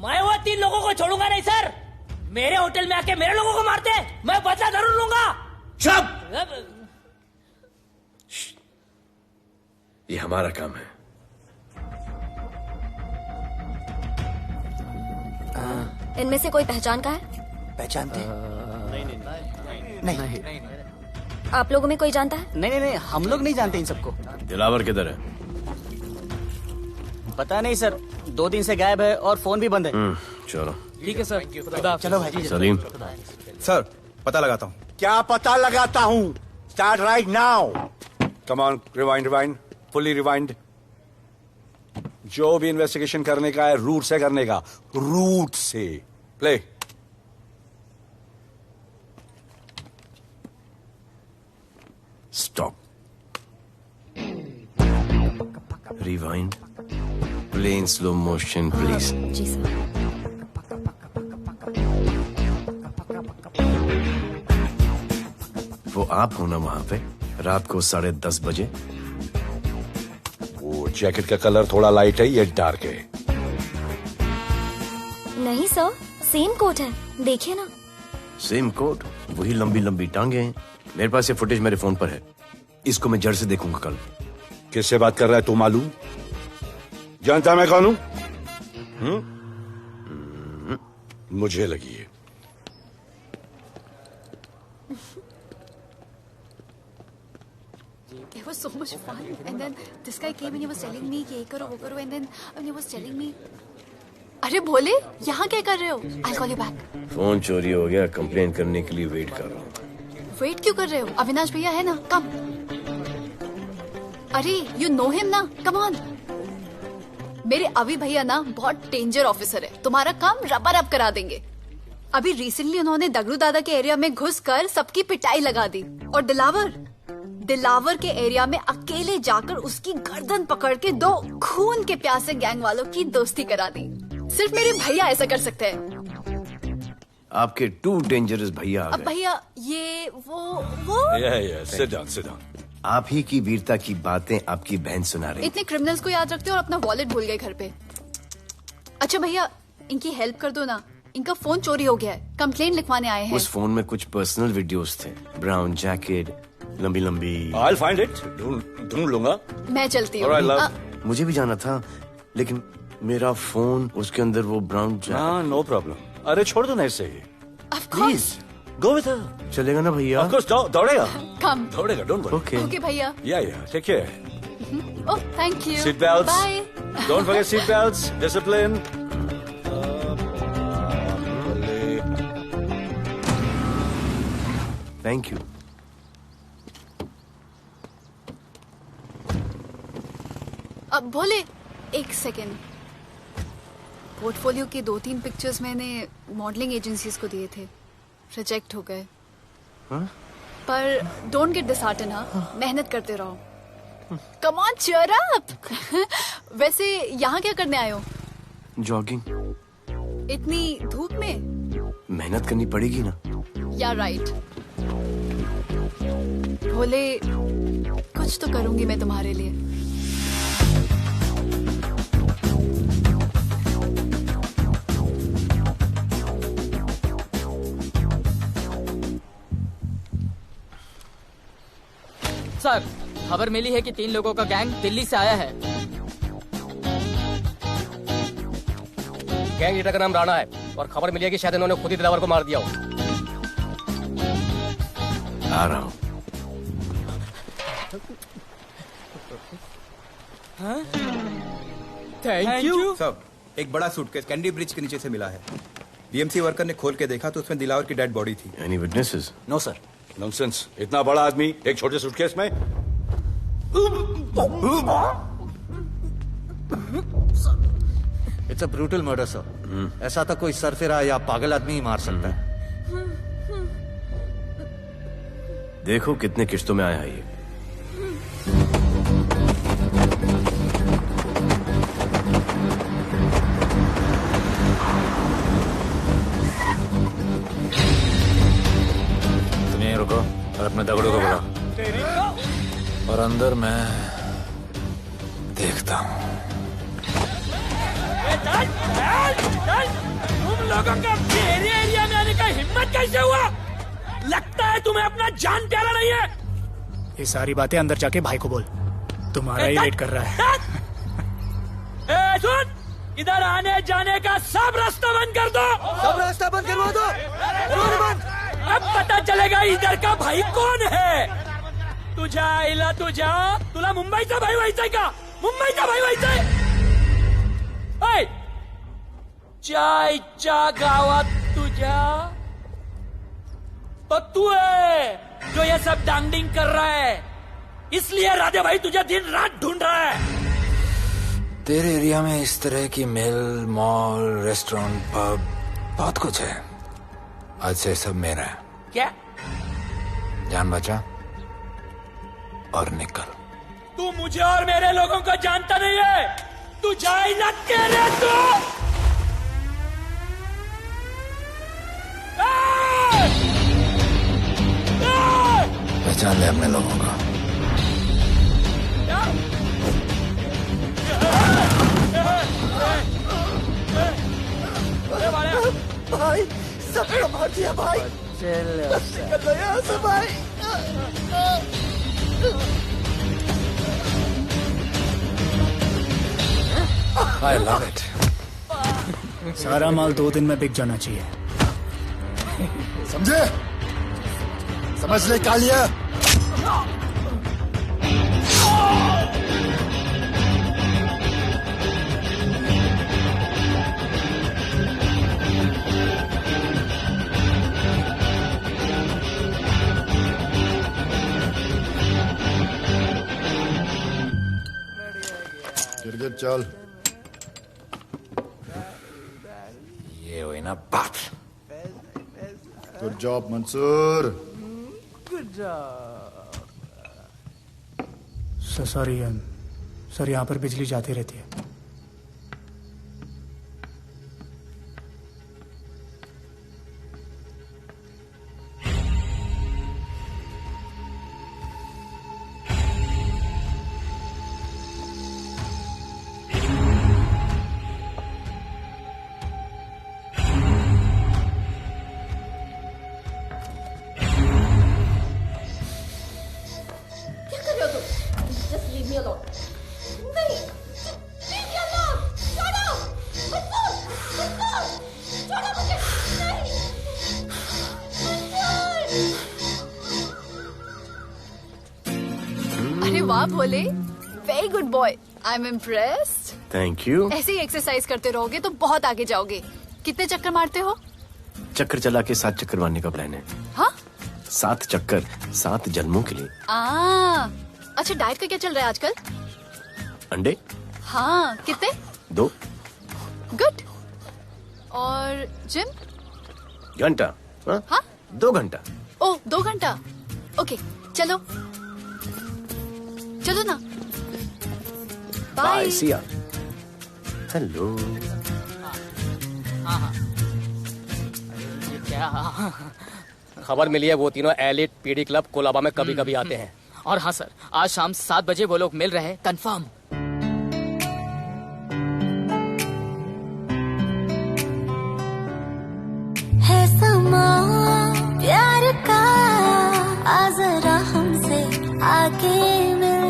मैं वो 3 लोगों को छोड़ूंगा नहीं सर। मेरे होटल में आके मेरे लोगों को मारते, मैं बदला जरूर लूंगा। चुप! ये हमारा काम है। इनमें से कोई पहचान का है? पहचानते हैं? नहीं। आप लोगों में कोई जानता है? नहीं, हम लोग नहीं जानते इन सबको। दिलावर किधर है? पता नहीं सर, 2 दिन से गायब है और फोन भी बंद है। चलो ठीक है सर। चलो भाई। सलीम। सर पता लगाता हूँ। क्या पता लगाता हूँ? Start right now. Come on, rewind, fully rewind. जो भी इन्वेस्टिगेशन करने का है रूट से करने का, रूट से। Play. Stop. Rewind. Play in slow motion please. जी सर। वो आप हो ना वहां पे रात को 10:30 बजे? वो जैकेट का कलर थोड़ा लाइट है, ये डार्क है। नहीं सर, सेम कोट है, देखिए ना। सेम कोट, वही लंबी लंबी टांगे हैं। मेरे पास ये फुटेज मेरे फोन पर है, इसको मैं जड़ से देखूंगा कल। किससे बात कर रहा है तू? मालूम? जानता मैं कौन हूं? मुझे लगी है। It was so much fun, and then this guy came and he was telling me कि ये करो वो करो, and then he was telling me, अरे भोले यहाँ क्या कर रहे हो? I'll call you back. Phone चोरी हो गया, कंप्लेन करने के लिए वेट कर रहा हूँ। वेट क्यों कर रहे हो? अविनाश भैया है ना, कम। अरे you know him ना, come on. मेरे अभी भैया ना बहुत डेंजर ऑफिसर है, तुम्हारा काम रबर अप करा देंगे। अभी रिसेंटली उन्होंने दगड़ू दादा के एरिया में घुसकर सबकी पिटाई लगा दी, और दिलावर के एरिया में अकेले जाकर उसकी गर्दन पकड़ के 2 खून के प्यासे गैंग वालों की दोस्ती करा दी। सिर्फ मेरे भैया ऐसा कर सकते हैं। आपके 2 डेंजरस भैया आ अब गए। भैया ये वो सिट डाउन। आप ही की वीरता की बातें आपकी बहन सुना रही। इतने क्रिमिनल्स को याद रखते हो और अपना वॉलेट भूल गए घर पे। अच्छा भैया, इनकी हेल्प कर दो ना, इनका फोन चोरी हो गया है, कंप्लेंट लिखवाने आए हैं। उस फोन में कुछ पर्सनल वीडियोस थे, ब्राउन जैकेट, लंबी लंबी। I'll find it. ढूंढ लूंगा। मैं चलती हूँ। मुझे भी जाना था, लेकिन मेरा फोन, उसके अंदर वो ब्राउन जैकेट। हाँ, नो प्रॉब्लम। अरे छोड़ दो ना इसे। Please go with her. चलेगा ना भैया? ऑफ कोर्स, दौड़ेगा। कम। दौड़ेगा, डोंट वरी। ओके भैया। Yeah take care. Oh thank you. Seat belts. Bye. Don't forget seat belts, discipline. Thank you. अब भोले एक सेकेंड, पोर्टफोलियो के 2-3 पिक्चर्स मैंने मॉडलिंग एजेंसीज को दिए थे, रिजेक्ट हो गए। पर डोंट गेट डिसहार्टन, हाँ, मेहनत करते रहो। Come on cheer up. वैसे यहाँ क्या करने आए हो? जॉगिंग। इतनी धूप में? मेहनत करनी पड़ेगी ना। या राइट। भोले कुछ तो करूंगी मैं तुम्हारे लिए। सर, खबर मिली है कि 3 लोगों का गैंग दिल्ली से आया है। गैंग लीडर का नाम राणा है और खबर मिली है कि शायद इन्होंने खुद ही दिलावर को मार दिया हो। आ रहा हूँ। Thank you. सब एक बड़ा सूटकेस कैंडी ब्रिज के नीचे से मिला है। बीएमसी वर्कर ने खोल के देखा तो उसमें दिलावर की डेड बॉडी थी। Any witnesses? No sir. Nonsense, इतना बड़ा आदमी एक छोटे सूटकेस में। It's a brutal murder sir. ऐसा तो कोई सरफिरा या पागल आदमी ही मार सकता है। देखो कितने किश्तों में आया है ये। तुम यहीं रुको और अपने दगड़ों को बुलाओ, और अंदर मैं देखता हूँ। तुम लोगों का मेरे एरिया में आने का हिम्मत कैसे हुआ? लगता है तुम्हें अपना जान प्यारा नहीं है। ये सारी बातें अंदर जाके भाई को बोल, तुम्हारा ही वेट कर रहा है। सुन, इधर आने जाने का सब रास्ता बंद कर दो। सब रास्ता बंद करवा दो। अब पता चलेगा इधर का भाई कौन है। तुझा इला तुझा तुला मुंबईचा भाई व्हायचाय का? मुंबईचा भाई व्हायचाय? चायच्या गावात तुझ्या तो तू है जो ये सब डांगडिंग कर रहा है, इसलिए राधे भाई तुझे दिन रात ढूंढ रहा है। तेरे एरिया में इस तरह की मिल, मॉल, रेस्टोरेंट, पब बहुत कुछ है। आज से सब मेरा है। क्या? जान बचा और निकल। तू मुझे और मेरे लोगों को जानता नहीं है। तू जाए ना तेरे तू। पहचान ले अपने लोगों को। भाई सबको मार दिया भाई। निकल लो यहाँ से भाई। I love it. सारा माल 2 दिन में बिक जाना चाहिए। समझे? समझ ले कालिया। गिरगिट चल। ये हुई ना बात। Good job Mansoor. Good job. Sorry sir, यहाँ पर बिजली जाती रहती है। वाह Bhole, very good boy, I am impressed. Thank you. ऐसे ही एक्सरसाइज करते रहोगे तो बहुत आगे जाओगे। कितने चक्कर मारते हो? चक्कर चला के 7 चक्कर मारने का प्लान है। हाँ? 7 चक्कर 7 जन्मों के लिए। अच्छा, डाइट का क्या चल रहा है आजकल? अंडे? हाँ, कितने? 2। गुड। और जिम? घंटा। हाँ? 2 घंटा। ओह, 2 घंटा। ओके, चलो चलो ना। बाय, सी या। हेलो। क्या खबर मिली है? वो तीनों एलिट पीडी क्लब कोलाबा में कभी कभी आते हैं। और हाँ सर, आज शाम 7 बजे वो लोग मिल रहे हैं, कंफर्म। है समा प्यार का, आ जरा हमसे आके मिल,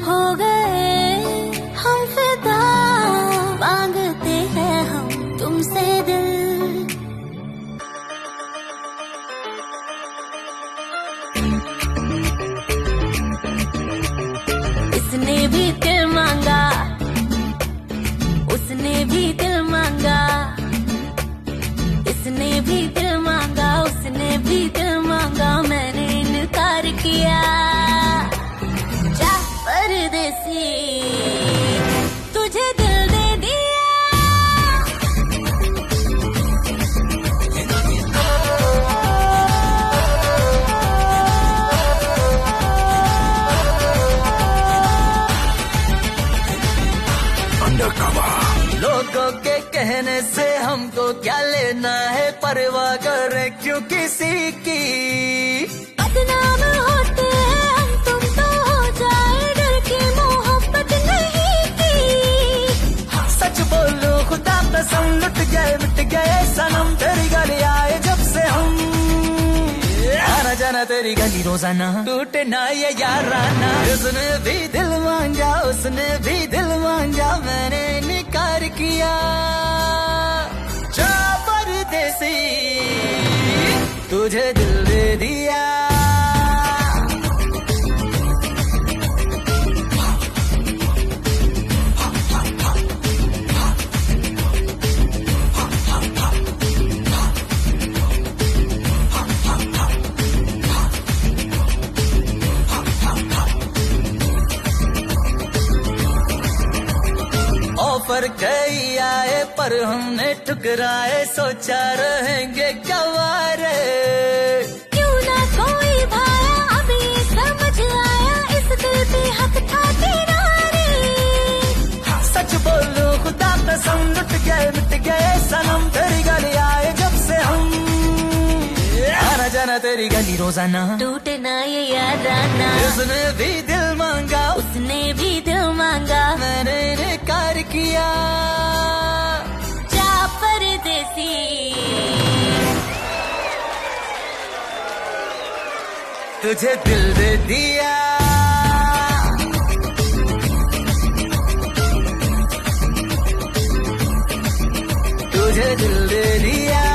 हो गए हम फिदा, मांगते हैं हम तुमसे दिल। इसने भी दिल मांगा, उसने भी दिल मांगा, इसने भी दिल मांगा, उसने भी दिल मांगा, मैंने इनकार किया। जा परदेसी, तुझे दिल दे दिया। लोगों के कहने से हमको क्या लेना है, परवाह करे क्यों किसी की। बदनाम होते हैं हम, तुम तो हो जाए, डर की मोहब्बत नहीं की। सच बोलो खुदा कसम, लुट गए मिट गए सनम, तेरी गली आए जब से हम। आना जाना तेरी गली रोजाना, टूटे ना ये याराना। उसने भी दिल मांगा, उसने भी दिल मांगा, मैंने निकाल इनकार किया। जा परदेसी तुझे दिल दे दिया। ऑफर कई आए पर हमने ठुकराए, सोचा रहेंगे क्या वारे। क्यों ना कोई भाया अब ये समझ आया, इस दिल पे हक था तेरा रे। सच बोलो खुदा कसम लुट गए मिट गए सनम, तेरी गली आए जब से हम। आना जाना तेरी गली रोजाना, टूटे ना ये यादाना। उसने भी दिल मांगा, उसने भी दिल मांगा, मैंने इनकार किया। जा परदेसी तुझे दिल दे दिया। तुझे दिल दे दिया।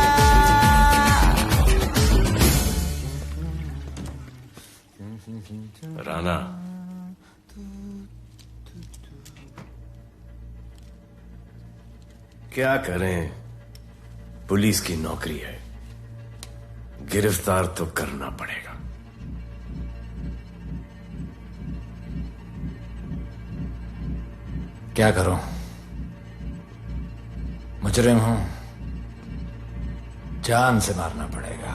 राना, क्या करें, पुलिस की नौकरी है, गिरफ्तार तो करना पड़ेगा। क्या करूं, मुजरिम हूं, जान से मारना पड़ेगा।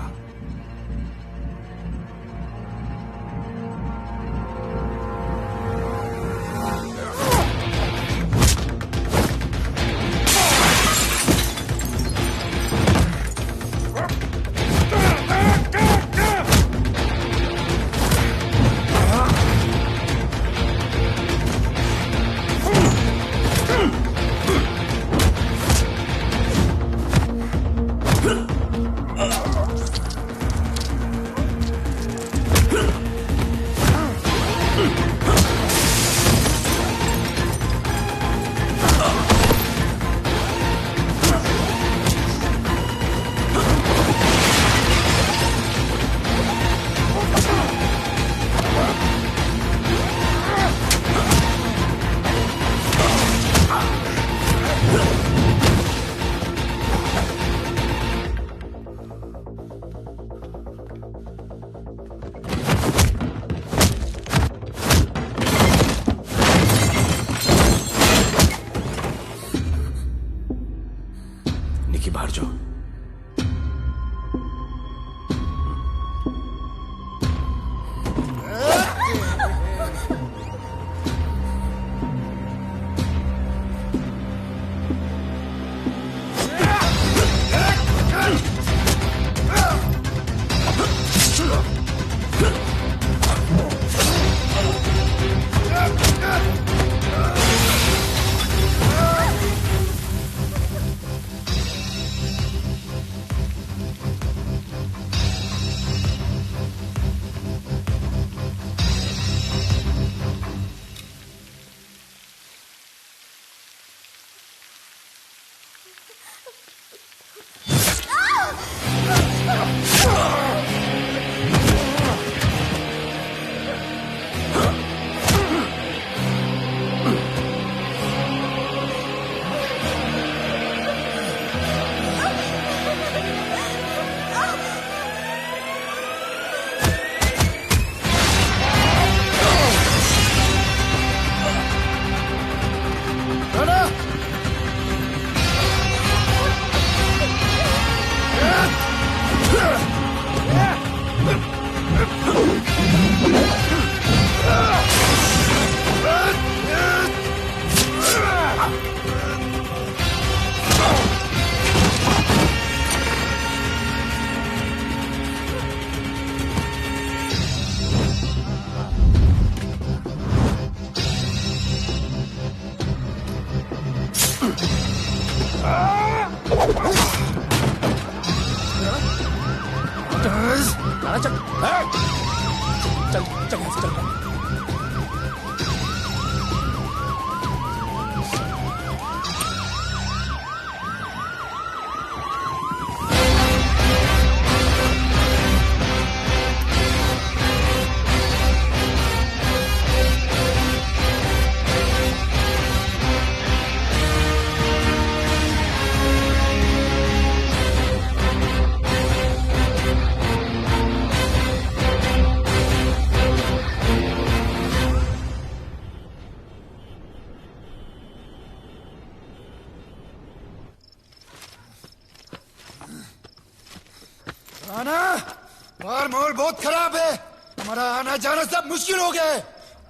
आना जाना सब मुश्किल हो गया है।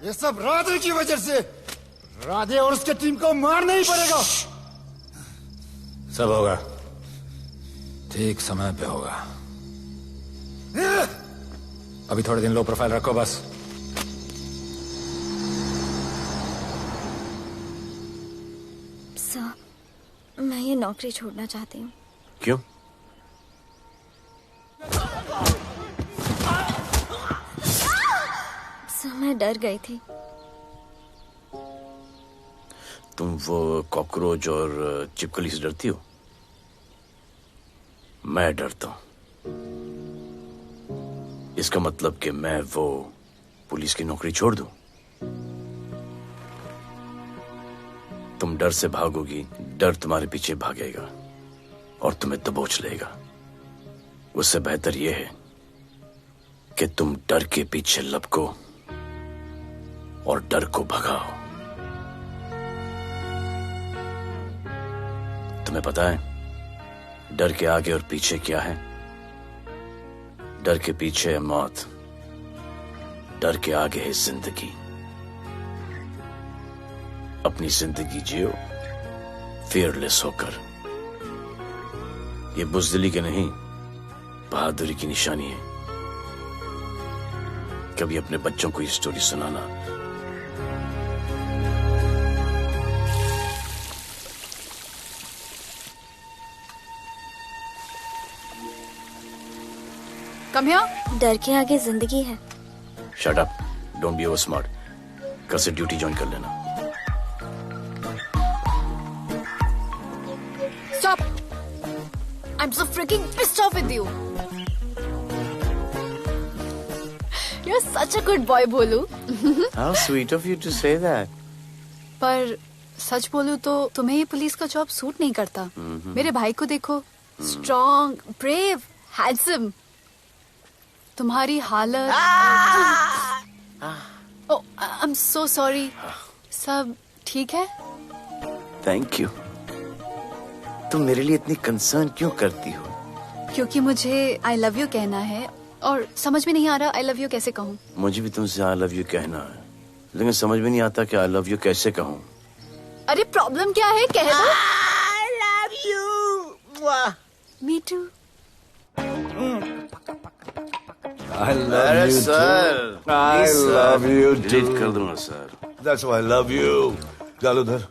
ये सब राधे की वजह से। राधे और उसके टीम को मारना ही पड़ेगा। सब होगा, ठीक समय पे होगा। अभी थोड़े दिन लो प्रोफाइल रखो बस। सर, मैं ये नौकरी छोड़ना चाहती हूँ। क्यों? सर, मैं डर गई थी। तुम वो कॉकरोच और चिपकली से डरती हो? मैं डरता हूं। इसका मतलब कि मैं वो पुलिस की नौकरी छोड़ दूं? तुम डर से भागोगी, डर तुम्हारे पीछे भागेगा और तुम्हें दबोच लेगा। उससे बेहतर यह है कि तुम डर के पीछे लपको और डर को भगाओ। तुम्हें पता है डर के आगे और पीछे क्या है? डर के पीछे है मौत, डर के आगे है जिंदगी। अपनी जिंदगी जियो फियरलेस होकर। ये बुज़दिली की नहीं, बहादुरी की निशानी है। कभी अपने बच्चों को ये स्टोरी सुनाना। Come here. डर के आगे जिंदगी है। Shut up, don't be over smart. कल से ड्यूटी ज्वाइन कर लेना। Stop! I'm so freaking pissed off with you. You're such a good boy, बोलू। How sweet of you to say that. पर सच बोलूं तो तुम्हें ये पुलिस का जॉब सूट नहीं करता। मेरे भाई को देखो, स्ट्रॉन्ग, ब्रेव, हैंडसम। तुम्हारी हालत। ओह, आई एम सो सॉरी। सब ठीक है? Thank you. तुम मेरे लिए इतनी कंसर्न क्यों करती हो? क्योंकि मुझे आई लव यू कहना है और समझ में नहीं आ रहा आई लव यू कैसे कहूँ। मुझे भी तुमसे आई लव यू कहना है, लेकिन समझ में नहीं आता कि आई लव यू कैसे कहूँ। अरे प्रॉब्लम क्या है, कह दो। I love you. Me too. I love you sir. too. I love you too. Delete कर दूंगा sir. That's why I love you. गालूधर,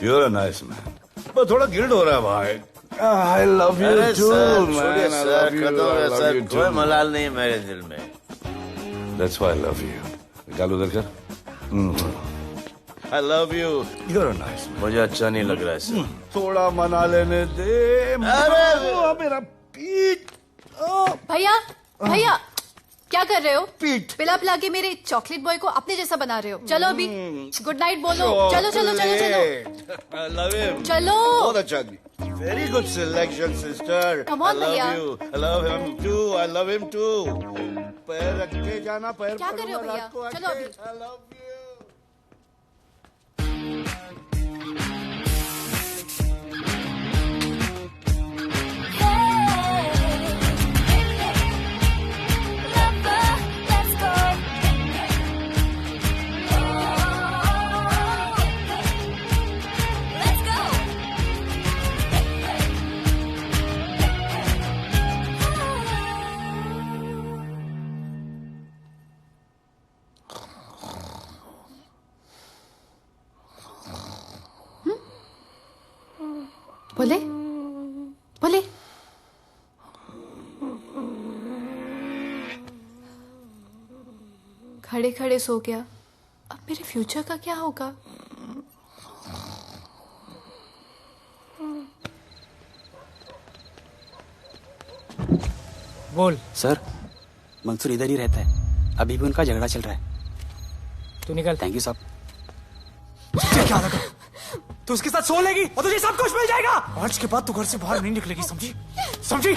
you're a nice man. पर थोड़ा गिल्ड हो रहा है भाई। I love you too, man. I love you. I love you too. कोई मलाल नहीं मेरे दिल में। That's why I love you. गालूधर कर। I love you. You're a nice man. मुझे अच्छा नहीं लग रहा है सर। थोड़ा मना लेने दे। मेरा पीठ। भैया, भैया, क्या कर रहे हो? पीठ पिला पिला के मेरे चॉकलेट बॉय को अपने जैसा बना रहे हो। चलो अभी गुड नाइट बोलो। चलो चलो चलो चलो। I love him. चलो। बहुत अच्छा आदमी। Very good selection, sister. Come on, I love भैया। you. I love him too. I love him too. पैर रख के जाना, पैर क्या कर रहे हो भैया? चलो अभी। I love you. बोले बोले। खड़े खड़े सो गया। अब मेरे फ्यूचर का क्या होगा? बोल। सर, मंसूर इधर ही रहता है। अभी भी उनका झगड़ा चल रहा है। तू निकल। थैंक यू साहब। क्या लगा? तू उसके साथ सो लेगी और तुझे सब कुछ मिल जाएगा। आज के बाद तू घर से बाहर नहीं निकलेगी, समझी? समझी?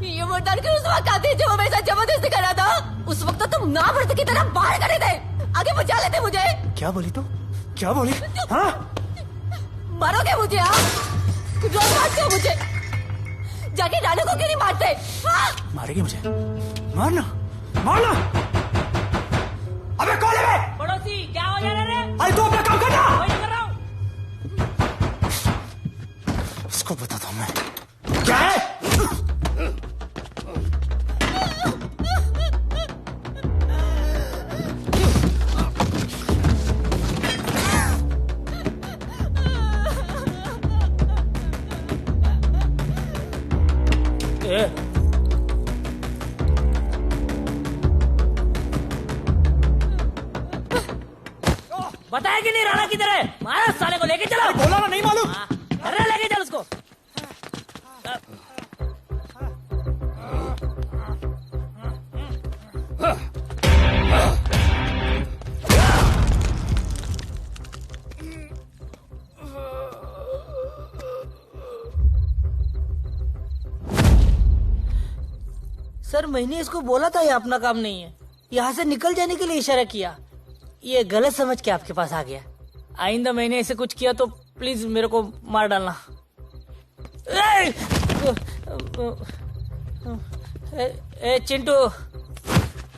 ये वो डर के उस वक्त आते जो वो मेरे साथ जबरदस्ती कर रहा था। उस वक्त तो तुम नामर्द की तरह बाहर खड़े थे, आगे बचा लेते मुझे। क्या बोली तू? क्या बोली? हाँ? मारोगे मुझे? आप रोज मारते हो मुझे। जाके राना को क्यों नहीं मारते? हाँ? मारेगी मुझे? मारना मारना। अबे कौन है? पड़ोसी क्या हो जा रहा है? अरे तू अपना काम करना। वही कर रहा हूँ। इसको बताता हूँ मैं क्या है। बताया कि नहीं राणा किधर है? मारा साले को लेके चलो। बोला ना नहीं मालूम। अरे लेके चल उसको। सर मैंने इसको बोला था ये अपना काम नहीं है, यहाँ से निकल जाने के लिए इशारा किया, ये गलत समझ के आपके पास आ गया। आइंदा मैंने ऐसे कुछ किया तो प्लीज मेरे को मार डालना। ए चिंटू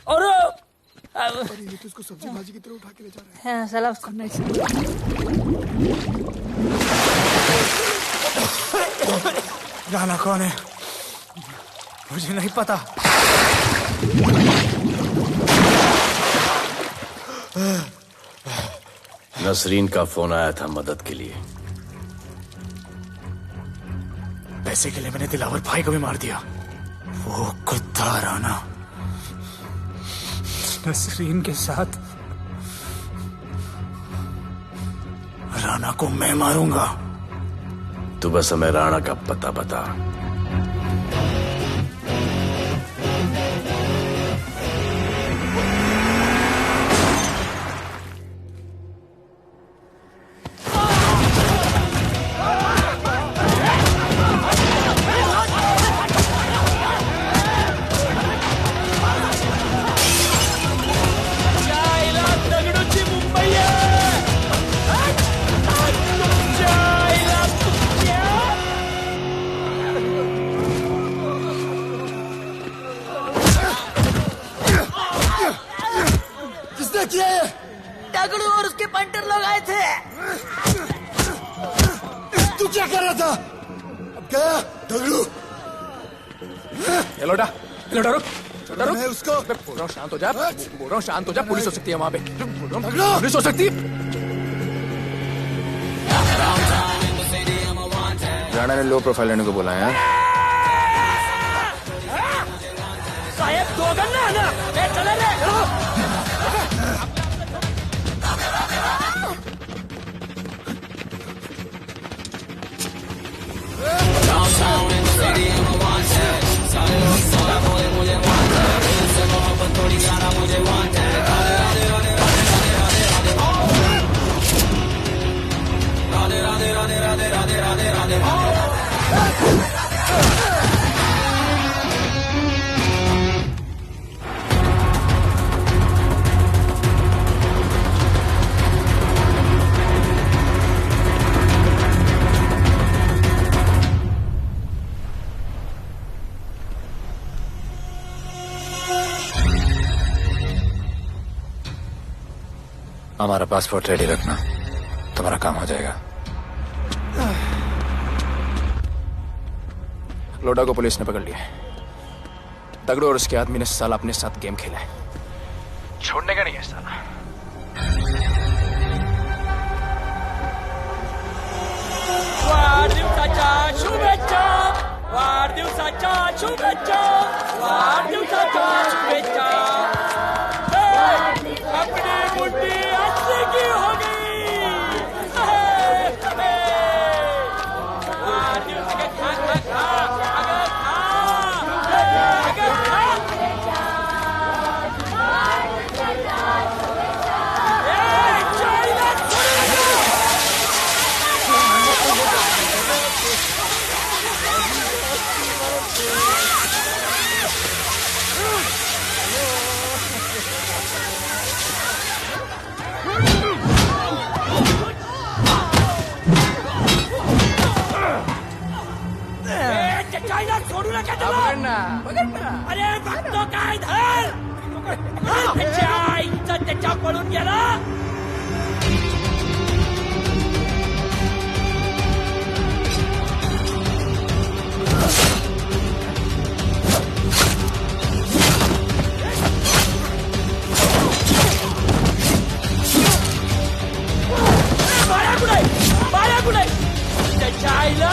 और ये तो इसको सब्जी भाजी की तरह उठा के ले जा रहा है। हाँ, सलाम। राणा कौन है मुझे नहीं पता। नसरीन का फोन आया था मदद के लिए। पैसे के लिए मैंने दिलावर भाई को भी मार दिया। वो कुत्ता राणा नसरीन के साथ। राणा को मैं मारूंगा। तू बस हमें राणा का पता बता। दगड़ू और उसके पंटर लोग आए थे। तू क्या कर रहा था? अब गया दगड़ू। ये लोटा रुक। मैं उसको बोल रहा हूँ शांत हो जा। बोल रहा हूँ शांत हो जा। पुलिस हो सकती है वहाँ पे। पुलिस हो सकती है। राणा ने लो प्रोफाइल लेने को बोला है। साहब दो गन्ना है ना? चले रे। हमारा पासपोर्ट रेडी रखना, तुम्हारा काम हो जाएगा। लोडा को पुलिस ने पकड़ लिया। दगड़ू और उसके आदमी ने साला अपने साथ गेम खेला है। छोड़ने का नहीं है साला। वाढदिवसाच्या शुभेच्छा, वाढदिवसाच्या शुभेच्छा, वाढदिवसाच्या शुभेच्छा। अपनी मुट्ठी अच्छी की हो गई। वाढदिवसाच्या खा खा खा, अगर लेके चलो। अरे भक्तों का इधर त्याच्या पळून गेला। बाळ्या कुठे त्याच्या आईला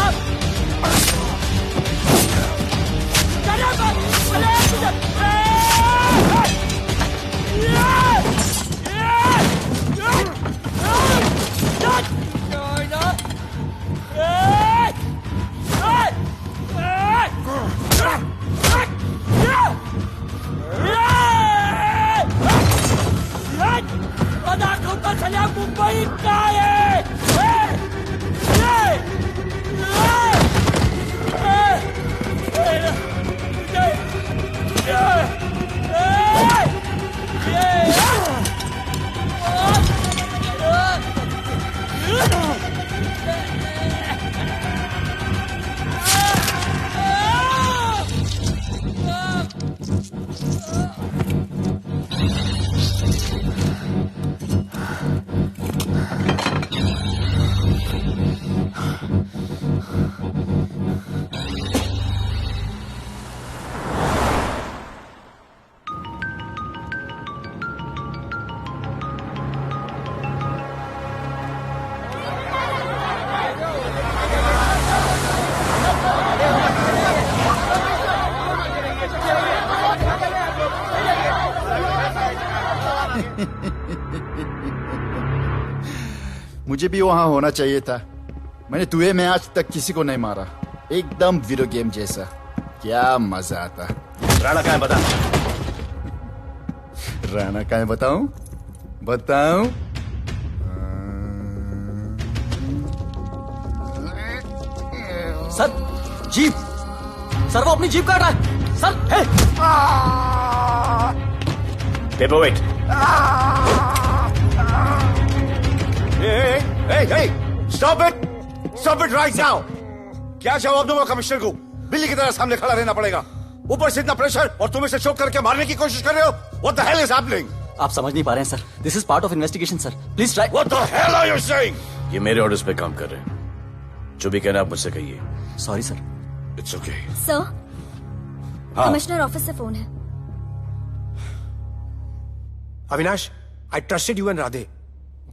दाखवता सगळ्या मुंबई काय आहे। मुझे भी वहां होना चाहिए था। मैंने तुए में आज तक किसी को नहीं मारा। एकदम वीडियो गेम जैसा। क्या मजा आता। राणा कहाँ है बता। राणा कहाँ है बताऊं? बताऊं? सर जीप, सर वो अपनी जीप काट रहा है sir. Hey paper weight. Hey, stop it right now! क्या जवाब दूंगा कमिश्नर को? बिल्ली की तरह सामने खड़ा रहना पड़ेगा। ऊपर से इतना प्रेशर और तुम इसे चोक करके मारने की कोशिश कर रहे हो। What the hell is happening? आप समझ नहीं पा रहे हैं sir. This is part of investigation sir. Please try. What the hell are you saying? ये मेरे ऑर्डर्स पे काम कर रहे हैं। जो भी कहना आप मुझसे कहिए। Sorry sir. It's okay. Sir, हाँ। कमिश्नर ऑफिस से फोन है। Avinash, I trusted you and Radhe.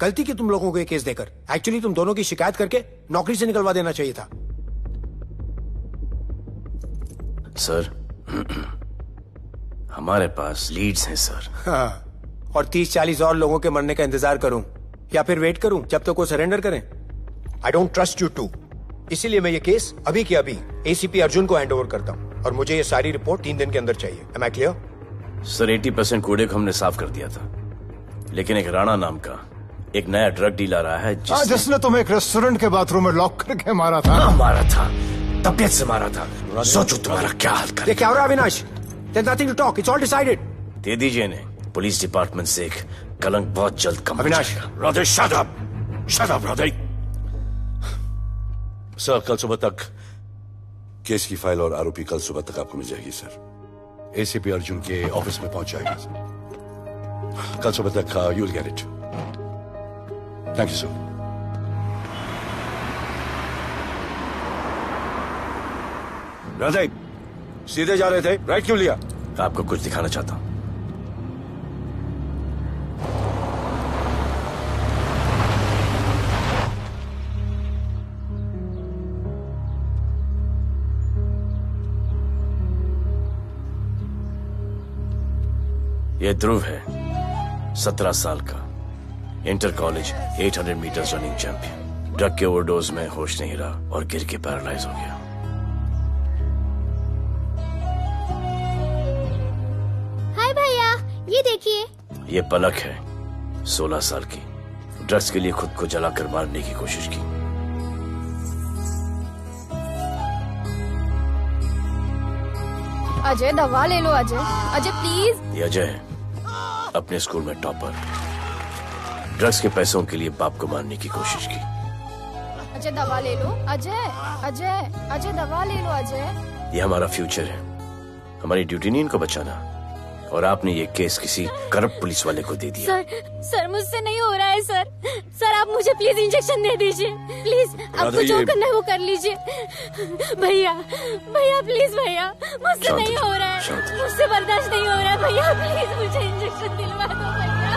गलती की तुम लोगों को ये केस देकर। एक्चुअली तुम दोनों की शिकायत करके नौकरी से निकलवा देना चाहिए था। सर हमारे पास लीड्स हैं सर। हाँ, और 30-40 और लोगों के मरने का इंतजार करूं या फिर वेट करूं जब तक वो सरेंडर करें? I don't trust you too, इसीलिए मैं ये केस अभी के अभी एसीपी अर्जुन को हैंड ओवर करता हूं और मुझे ये सारी रिपोर्ट 3 दिन के अंदर चाहिए। M I clear? सर 80% कूड़े को हमने साफ कर दिया था, लेकिन एक राणा नाम का एक नया ड्रग डीलर आया है जिसने तुम्हें एक रेस्टोरेंट के बाथरूम में लॉक करके मारा था। मारा था, तबीयत से मारा था। सोचो तुम्हारा क्या हाल कर। ये क्या हो रहा है Avinash? There's nothing to talk. It's all decided. दे दीजिए इन्हें। पुलिस डिपार्टमेंट से एक कलंक बहुत जल्द कम हो अविनाश, जाएगा। Radhe shut up! Shut up, Radhe. Sir कल सुबह तक केस की फाइल और आरोपी कल सुबह तक आपको मिल जाएगी सर। एसीपी अर्जुन के ऑफिस में पहुंच जाएगी सर। कल सुबह तक you will get it. Thank you sir. Radhe सीधे जा रहे थे, राइट क्यों लिया? आपको कुछ दिखाना चाहता हूं। ये ध्रुव है, 17 साल का, inter college 800 metres running champion. Drug के ओवरडोज में होश नहीं रहा और गिर के पैरालाइज हो गया। हाय भैया, ये देखिए। ये पलक है, 16 साल की, ड्रग्स के लिए खुद को जलाकर मारने की कोशिश की। अजय दवा ले लो। अजय, अजय प्लीज। ये अजय है, अपने स्कूल में टॉपर। ड्रग्स के पैसों के लिए बाप को मारने की कोशिश की। अजय दवा ले लो। अजय, अजय, अजय दवा ले लो। अजय ये हमारा फ्यूचर है, हमारी ड्यूटी नहीं इनको बचाना। और आपने ये केस किसी करप्ट पुलिस वाले को दे दिया। सर मुझसे नहीं हो रहा है सर। सर आप मुझे प्लीज इंजेक्शन दे दीजिए प्लीज। आपको जो करना है वो कर लीजिए। भैया भैया प्लीज भैया, मुझसे नहीं हो रहा है, मुझसे बर्दाश्त नहीं हो रहा है भैया, प्लीज मुझे इंजेक्शन दिलवा दो भैया।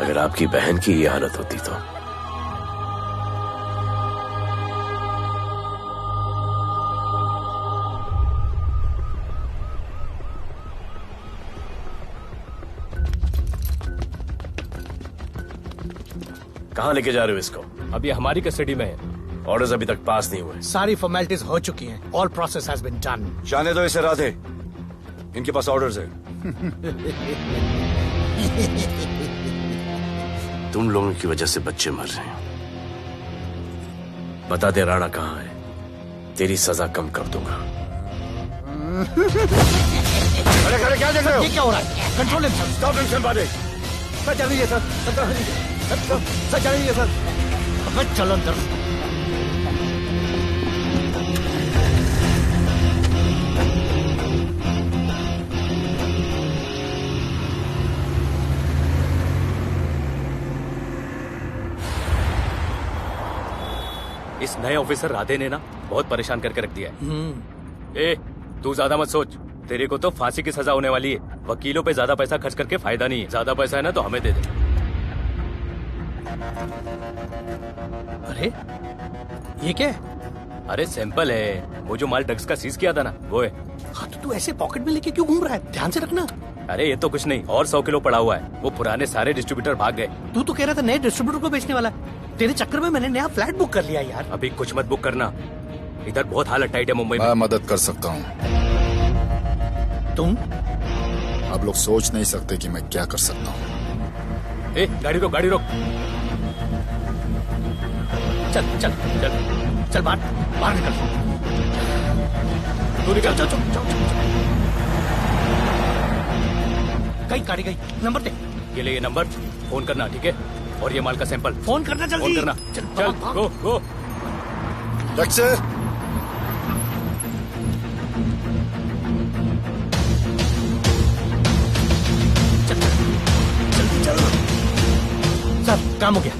अगर आपकी बहन की ये हालत होती तो कहाँ लेके जा रहे हो इसको? अभी हमारी कस्टडी में है। ऑर्डर्स अभी तक पास नहीं हुए। सारी फॉर्मेलिटीज हो चुकी हैं। All process has been done. जाने दो इसे राधे, इनके पास ऑर्डर्स है। तुम लोगों की वजह से बच्चे मर रहे हैं। बता दे राणा कहाँ है, तेरी सजा कम कर दूंगा। अरे अरे क्या देख रहे हो? ये क्या हो रहा है? Control himself. Stop him somebody. Sir चल लीजिए सर। सर चल लीजिए सर। अब चलो अंदर। इस नए ऑफिसर राधे ने ना बहुत परेशान करके रख दिया है। ए, तू ज्यादा मत सोच, तेरे को तो फांसी की सजा होने वाली है। वकीलों पे ज्यादा पैसा खर्च करके फायदा नहीं है। ज्यादा पैसा है ना तो हमें दे दे। अरे ये क्या है? अरे सैंपल है, वो जो माल ड्रग्स का सीज किया था ना वो है। हाँ तो तू ऐसे पॉकेट में लेके क्यों घूम रहा है? ध्यान से रखना। अरे ये तो कुछ नहीं, और 100 किलो पड़ा हुआ है। वो पुराने सारे डिस्ट्रीब्यूटर भाग गए। तू तो कह रहा था नए डिस्ट्रीब्यूटर को बेचने वाला है। तेरे चक्कर में मैंने नया फ्लैट बुक कर लिया यार। अभी कुछ मत बुक करना, इधर बहुत हालत टाइट है मुंबई में। मैं मदद कर सकता हूँ। तुम? आप लोग सोच नहीं सकते कि मैं क्या कर सकता हूँ। ए, गाड़ी रोक, गाड़ी रोक। चल चल चल चल बाहर निकल। तू निकल। चल चल चल। कहीं गाड़ी गई, नंबर दे। ये ले ये नंबर, फोन करना ठीक है। और ये माल का सैंपल फोन करना जल्दी। फोन करना। चल चल गो गो। सर काम हो गया।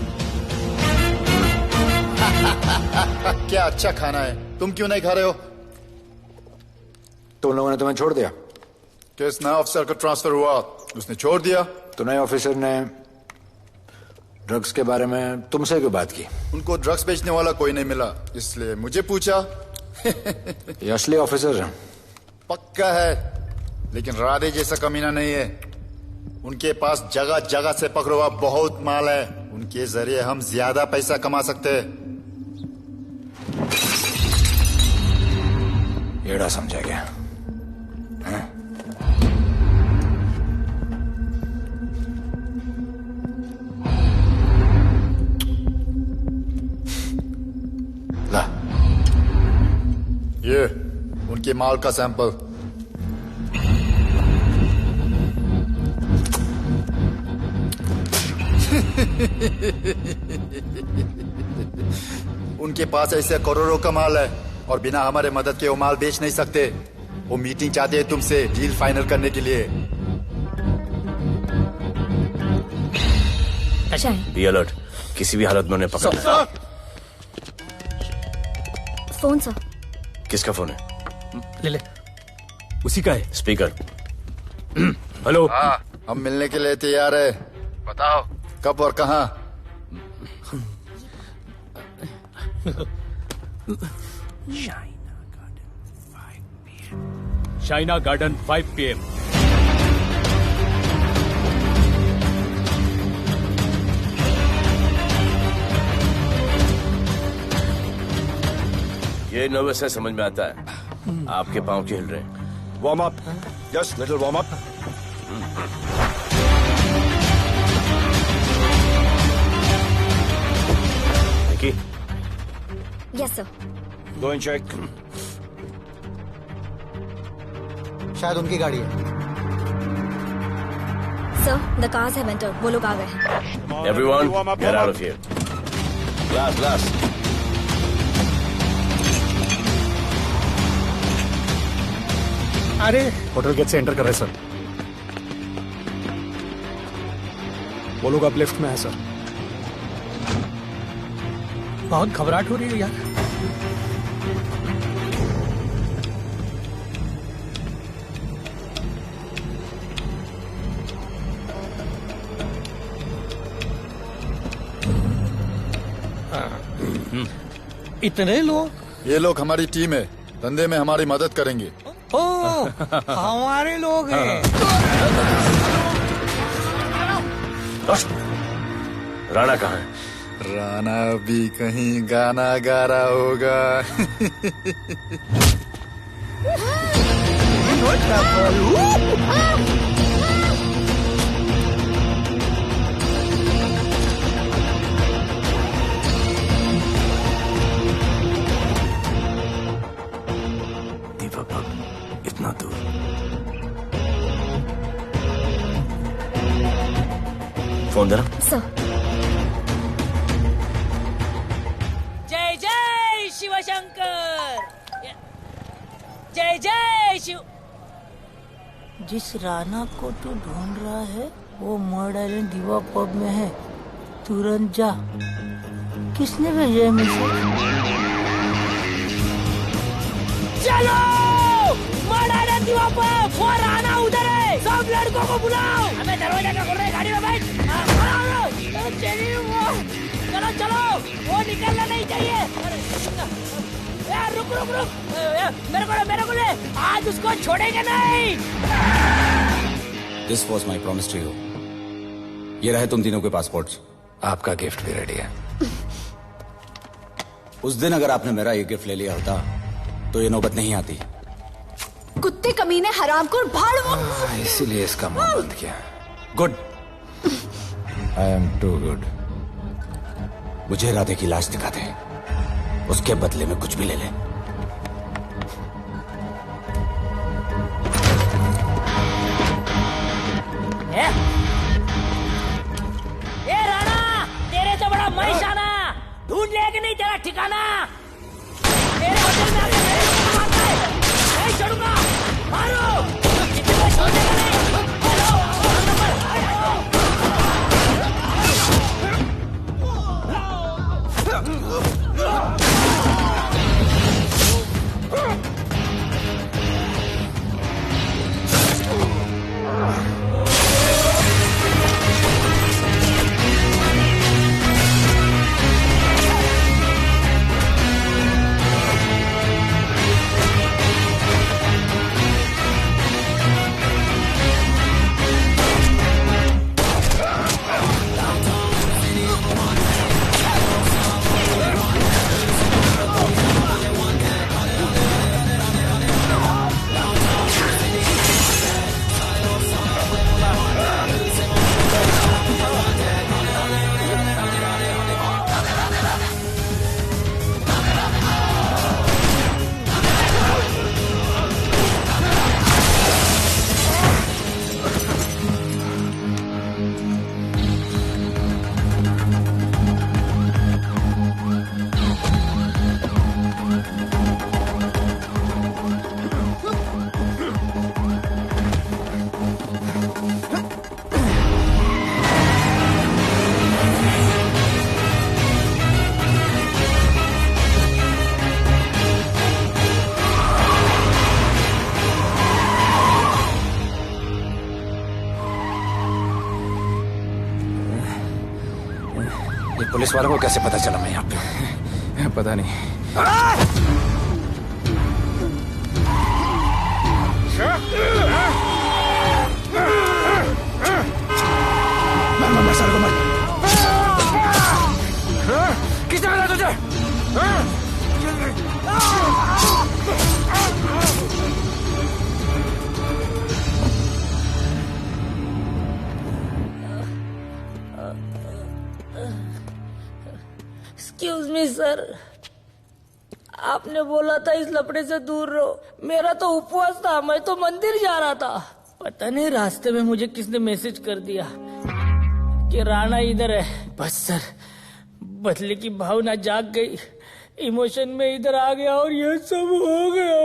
क्या अच्छा खाना है, तुम क्यों नहीं खा रहे हो? तुम लोगों ने तुम्हें छोड़ दिया? किस नए ऑफिसर का ट्रांसफर हुआ उसने छोड़ दिया? तो नए ऑफिसर ने ड्रग्स के बारे में तुमसे क्यों बात की? उनको ड्रग्स बेचने वाला कोई नहीं मिला, इसलिए मुझे पूछा। ये असली ऑफिसर है? पक्का है, लेकिन राधे जैसा कमीना नहीं है। उनके पास जगह जगह से पकड़ा हुआ बहुत माल है, उनके जरिए हम ज्यादा पैसा कमा सकते हैं। एड़ा समझा गया? ला, ये उनके माल का सैंपल। उनके पास ऐसे करोड़ों का माल है और बिना हमारे मदद के वो माल बेच नहीं सकते। वो मीटिंग चाहते हैं तुमसे डील फाइनल करने के लिए। बी अलर्ट, किसी भी हालत में उन्हें पकड़ना है। Phone sir. किसका फोन है? ले ले। उसी का है। स्पीकर। हेलो। हाँ, हम मिलने के लिए तैयार है। बताओ कब और कहाँ? Shaina garden 5 PM। ये नर्वस है, समझ में आता है। आपके पांव क्यों हिल रहे हैं? Warm up, just little warm up. Yes sir. Go and check. शायद उनकी गाड़ी है। Sir the cars have entered. वो लोग आ गए। Everyone, get out of here. Glass glass. अरे होटल गेट से एंटर कर रहे सर। वो लोग अब लिफ्ट में है सर। बहुत घबराहट हो रही है यार। इतने लोग? ये लोग हमारी टीम है, धंधे में हमारी मदद करेंगे। ओ, हमारे लोग हैं। राणा कहाँ है? राणा भी कहीं गाना गा रहा होगा। इतना दूर। फोन देना। जय जय शिवशंकर, जय जय शिव। जिस राणा को तू ढूंढ रहा है वो मर्ड आइलैंड दीवा पब में है, तुरंत जा। किसने भेजा है मैसेज? चलो मर्ड आइलैंड दीवा पब, वो राणा उधर है, सब लड़कों को बुलाओ। हमें दरवाजा क्या खोल रहे, गाड़ी में बैठ। चलो चलो, वो निकलना नहीं चाहिए। यार रुक रुक रुक, मेरे को ले, आज उसको छोड़ेंगे नहीं। This was my promise to you. ये रहे तुम तीनों के पासपोर्ट्स। आपका गिफ्ट भी रेडी है। उस दिन अगर आपने मेरा ये गिफ्ट ले लिया होता तो ये नौबत नहीं आती। कुत्ते कमीने हरामखोर भाड़। इसीलिए इसका मुंह बंद किया। Good. I am too good. मुझे राधे की लाश दिखा दे, उसके बदले में कुछ भी ले ले। ए राणा, तेरे तो बड़ा मैशाना, ढूंढ लिया कि नहीं तेरा ठिकाना? तेरे होटल में आके मेरे को मारता है, नहीं छोड़ूंगा। मारो, किसी को छोड़ेगा नहीं। पुलिस वालों को कैसे पता चला मैं यहाँ पे? पता नहीं। सर को मत। किसने बताया तुझे? एक्सक्यूज मी सर, आपने बोला था इस लफड़े से दूर रहो। मेरा तो उपवास था, मैं तो मंदिर जा रहा था। पता नहीं रास्ते में मुझे किसने मैसेज कर दिया कि राणा इधर है। बदले की भावना जाग गई, इमोशन में इधर आ गया और ये सब हो गया।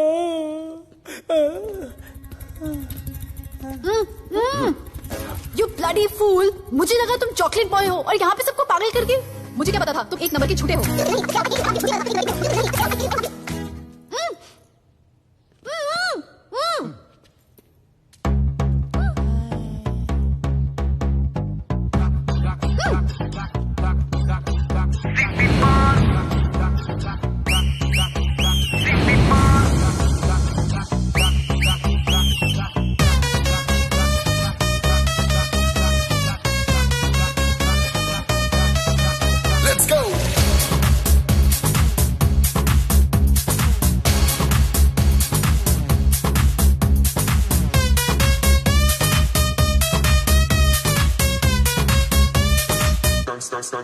You bloody fool! मुझे लगा तुम चॉकलेट बॉय हो और यहाँ पे सबको पागल करके। मुझे क्या पता था तुम एक नंबर के झूठे हो।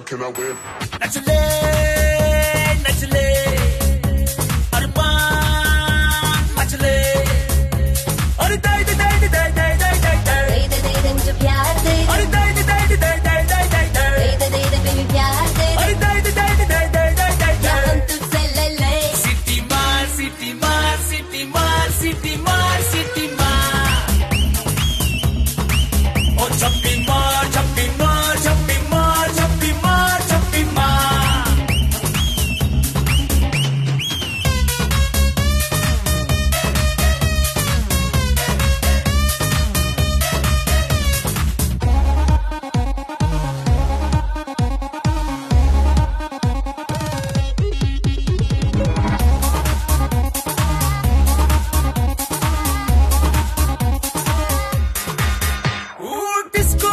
Can I win? Nachle, nachle, arman, nachle. अरे दाई दाई दाई दाई दाई दाई दाई दाई दे दे दे मुझे प्यार दे। अरे दाई दाई दाई दाई दाई दाई दाई दाई दे दे दे बेबी प्यार दे। अरे दाई दाई दाई दाई दाई दाई दाई क्या हम तुझसे ले ले। सिटी मार सिटी मार सिटी मार सिटी मार सिटी मार। ओ छप्पी मार छप्पी मार छप्पी मार छप्पी मार छप्पी मार। डिस्को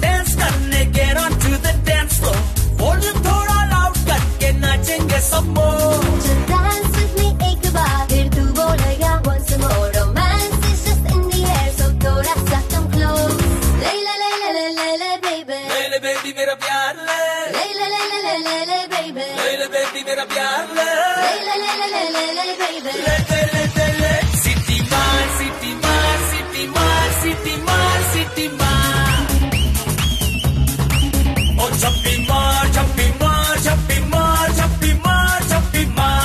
डांस करने get on to the dance floor। Volume थोड़ा लाउड करके नाचेंगे सब मोर। Dance with me एक बार फिर तू बोलेगा once more। Romance is just in the air, so थोड़ा सा come close। ले ले ले ले ले ले ले baby। ले ले बेबी मेरा प्यार ले। ले ले ले ले ले ले ले baby। ले ले बेबी मेरा प्यार ले। ले ले ले ले ले ले ले baby। ले ले ले ले ले। सिटी मार सिटी मार सिटी मार सिटी मार सिटी मार। ओ छप्पी मार छप्पी मार छप्पी मार छप्पी मार छप्पी मार।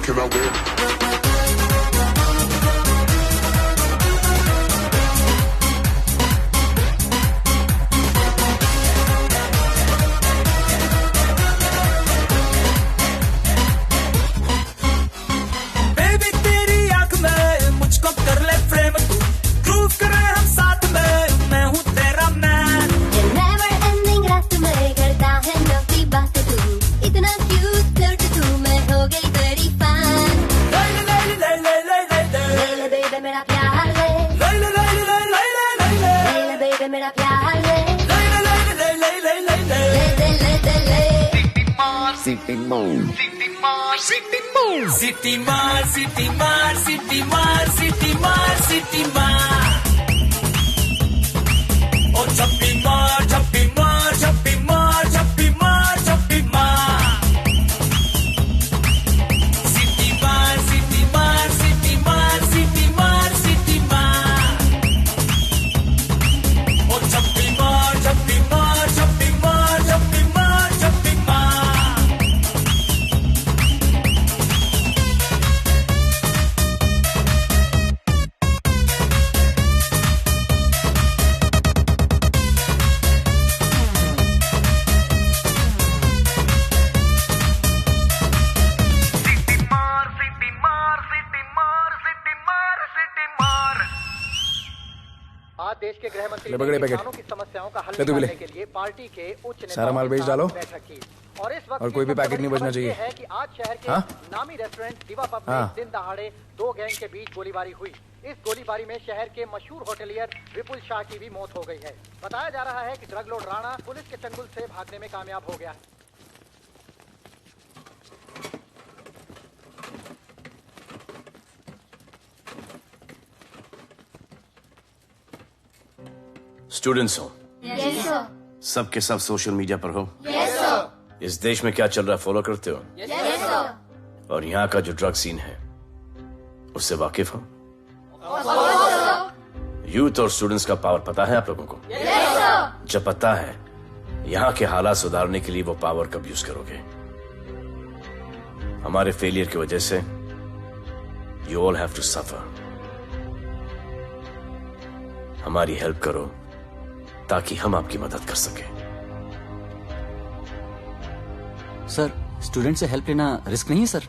Can I win? बेबी तेरी आंख में मुझको कर ले फ्रेम तू। ग्रूव करें हम साथ में, मैं हूँ तेरा मैन। ये never ending रात में करता है नौकी बात तू। इतना cute flirt तू, मैं हो गई तेरी fan। ले ले ले ले ले ले ले ले। ले ले baby मेरा प्यार ले। ले ले ले ले ले ले ले ले ले। ले ले baby मेरा प्यार ले। ले ले ले ले ले ले ले ले। ले ले ले ले ले। सिटी मार सिटी मार सिटी मार सिटी मार सिटी मार सिटी मार सिटी मार। ओ छप्पी मार छप्पी मार छप्पी मार छप्पी मार छप्पी मार। सिटी मार सिटी मार सिटी मार सिटी मार सिटी मार। ओ छप्पी मार छप्पी मार छप्पी मार छप्पी मार छप्पी मार। आज देश के गृह मंत्री ले पकड़े ने पैकेट। किसानों की समस्याओं का हल ले तू भी ले। निकालने के लिए पार्टी के उच्च नेताओं सारा माल के बेच साथ डालो। बैठक की। और इस वक्त और कोई भी पैकेट नहीं बचना चाहिए। है कि आज शहर के हाँ? नामी रेस्टोरेंट दिवा पब में हाँ। दिन दहाड़े दो गैंग के बीच गोलीबारी हुई। इस गोलीबारी में शहर के मशहूर होटलियर विपुल शाह की भी मौत हो गई है। बताया जा रहा है कि ड्रग लॉर्ड राणा पुलिस के चंगुल से भागने में कामयाब हो गया। स्टूडेंट्स हो, Yes sir। सब के सब सोशल मीडिया पर हो। Yes sir। इस देश में क्या चल रहा है फॉलो करते हो? Yes sir। और यहाँ का जो ड्रग सीन है उससे वाकिफ हो? यूथ और स्टूडेंट्स का पावर पता है आप लोगों को? जब पता है, यहाँ के हालात सुधारने के लिए वो पावर कब यूज करोगे? हमारे फेलियर की वजह से you all have to suffer. हमारी हेल्प करो ताकि हम आपकी मदद कर सकें। सर, स्टूडेंट से हेल्प लेना रिस्क नहीं है सर?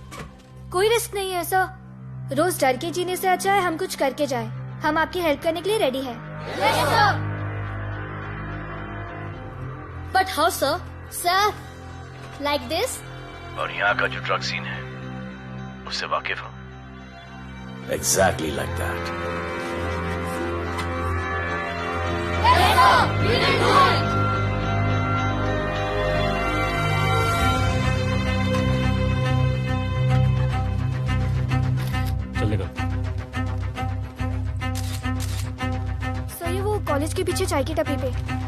कोई रिस्क नहीं है सर। रोज डर के जीने से अच्छा है हम कुछ करके जाए। हम आपकी हेल्प करने के लिए रेडी है। But how sir? Sir, like this? और यहाँ का जो ड्रग सीन है उससे वाकिफ हो? Exactly like that. चलेगा। सर, ये वो कॉलेज के पीछे चाय की टपरी पे।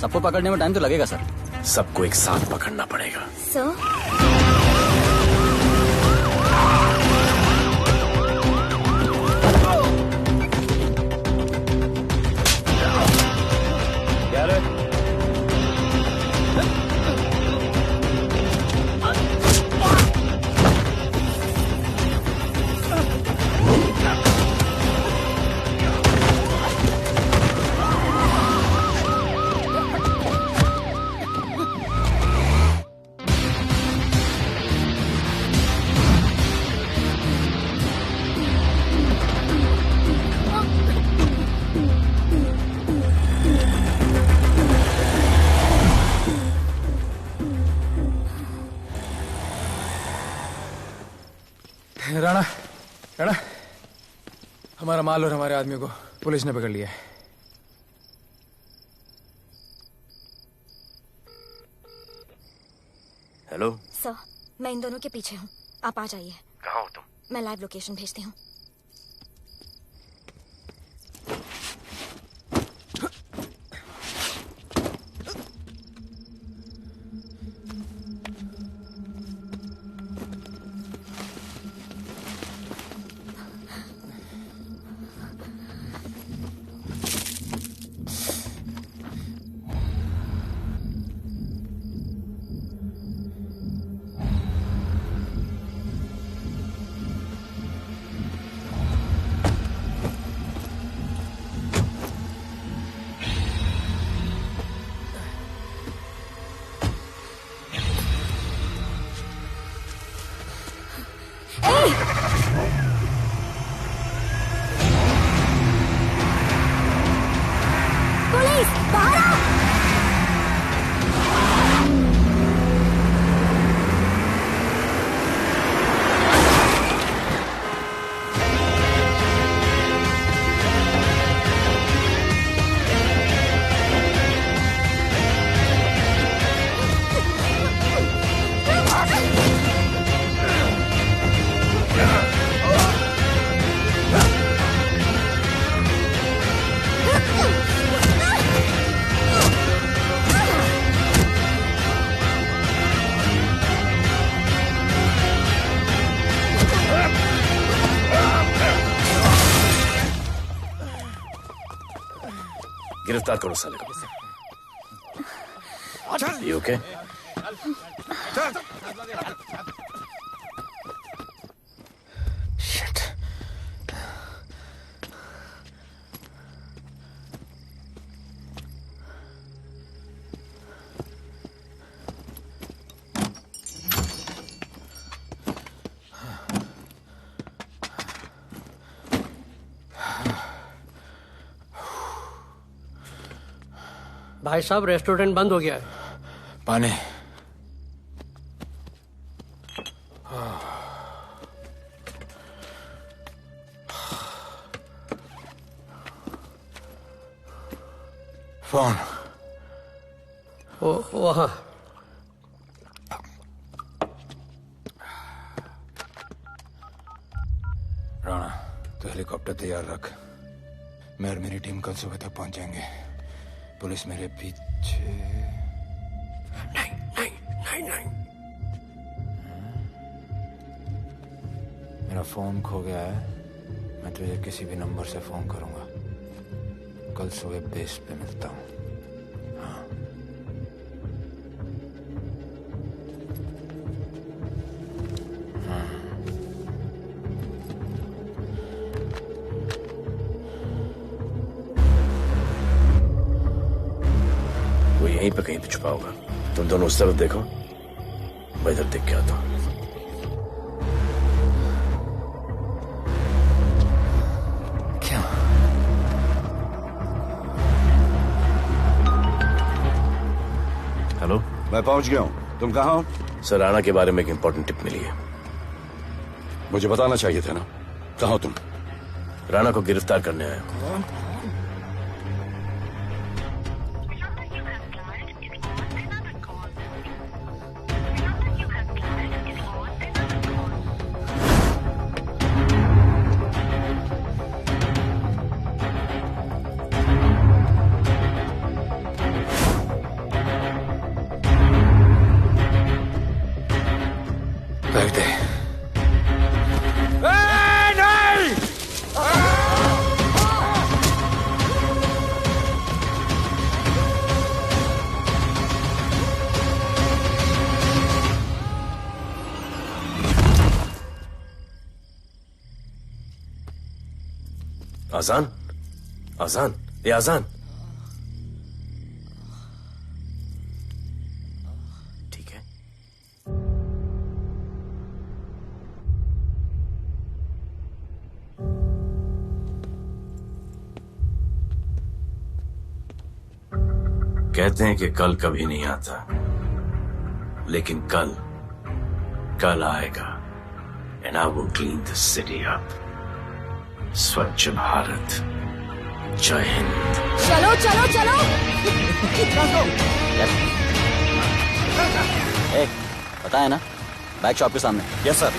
सबको पकड़ने में टाइम तो लगेगा सर। सबको एक साथ पकड़ना पड़ेगा। सर, राणा, राणा, हमारा माल और हमारे आदमियों को पुलिस ने पकड़ लिया है। हेलो सर, मैं इन दोनों के पीछे हूँ। आप आ जाइए। कहाँ हो तुम? मैं लाइव लोकेशन भेजती हूँ। पुलिस, बाहर आओ! गिरफ्तार करो साले को। You okay? Shit. भाई साहब, रेस्टोरेंट बंद हो गया है। पानी। फोन वहाँ। राणा, तो हेलीकॉप्टर तैयार रख। मैं और मेरी टीम कल सुबह तक पहुंच जाएंगे। पुलिस मेरे पीछे नहीं। मेरा फोन खो गया है। मैं तुझे किसी भी नंबर से फोन करूंगा। कल सुबह बेस पे मिलता हूँ। हाँ। वो यहीं पे कहीं पे छुपा होगा। तुम दोनों उस तरफ देखो, मैं इधर देख के आता हूँ। हेलो, मैं पहुंच गया हूं। तुम कहाँ हो? सर, राणा के बारे में एक इंपॉर्टेंट टिप मिली है। मुझे बताना चाहिए था ना। कहाँ हो तुम? राणा को गिरफ्तार करने आया हूं। बैठ दे। आजान, आजान, ये आजान। ठीक है। कहते हैं कि कल कभी नहीं आता, लेकिन कल आएगा। And I will clean the city up. स्वच्छ भारत। जय हिंद। चलो चलो चलो। पता है ना, बैक शॉप के सामने। Yes sir.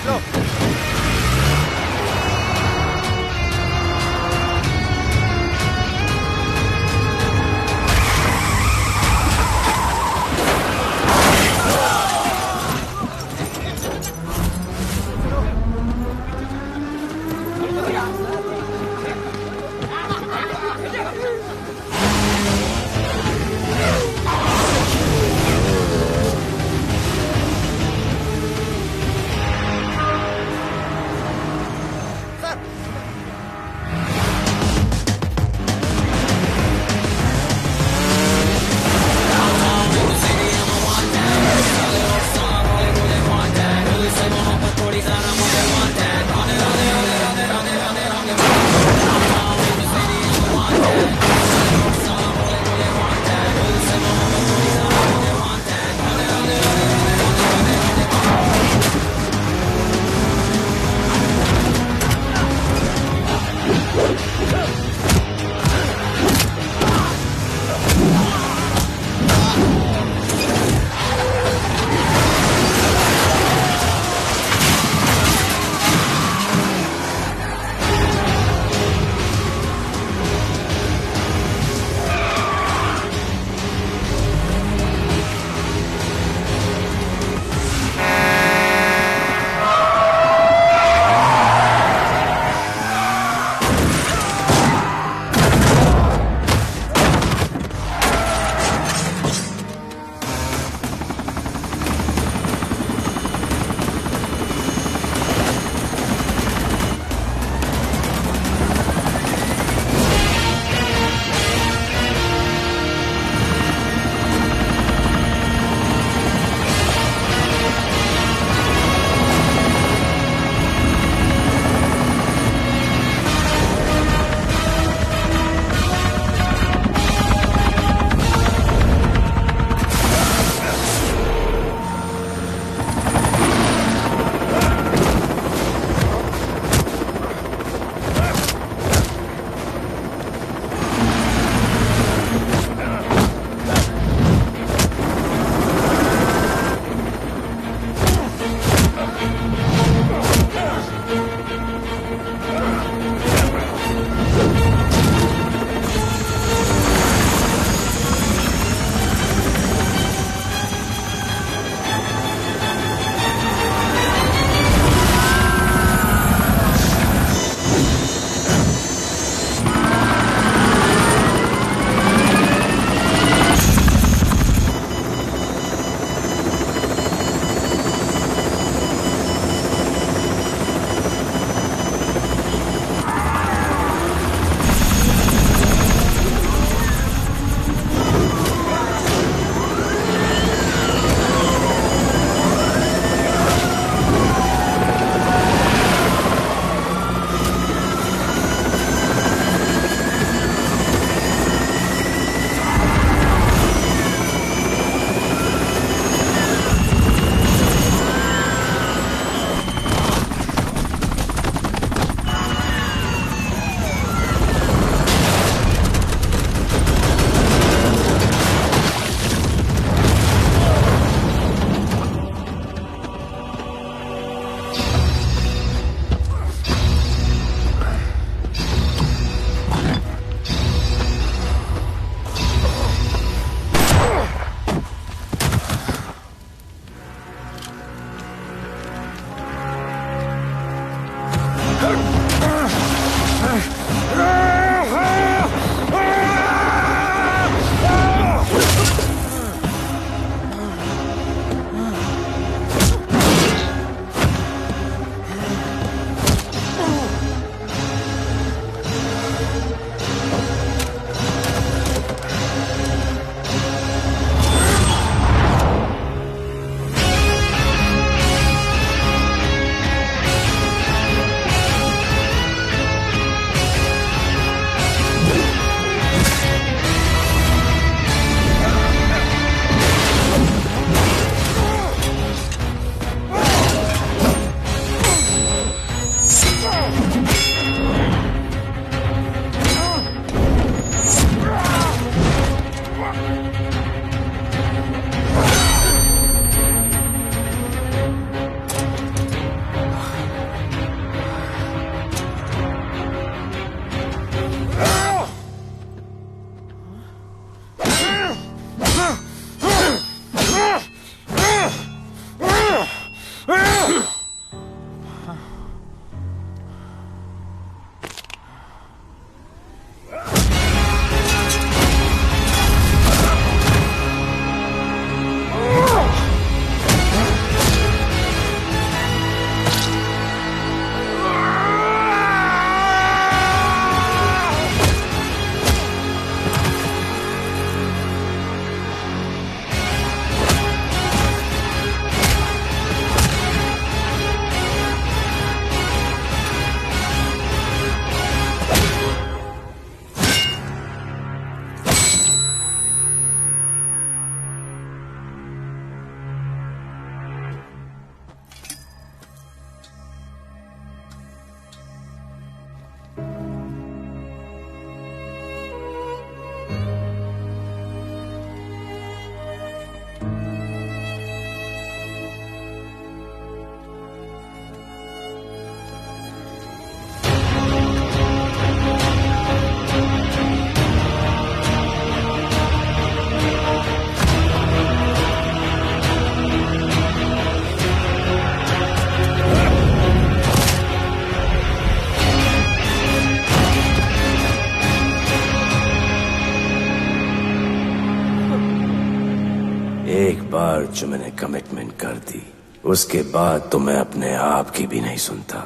बार जो मैंने कमिटमेंट कर दी उसके बाद तो मैं अपने आप की भी नहीं सुनता।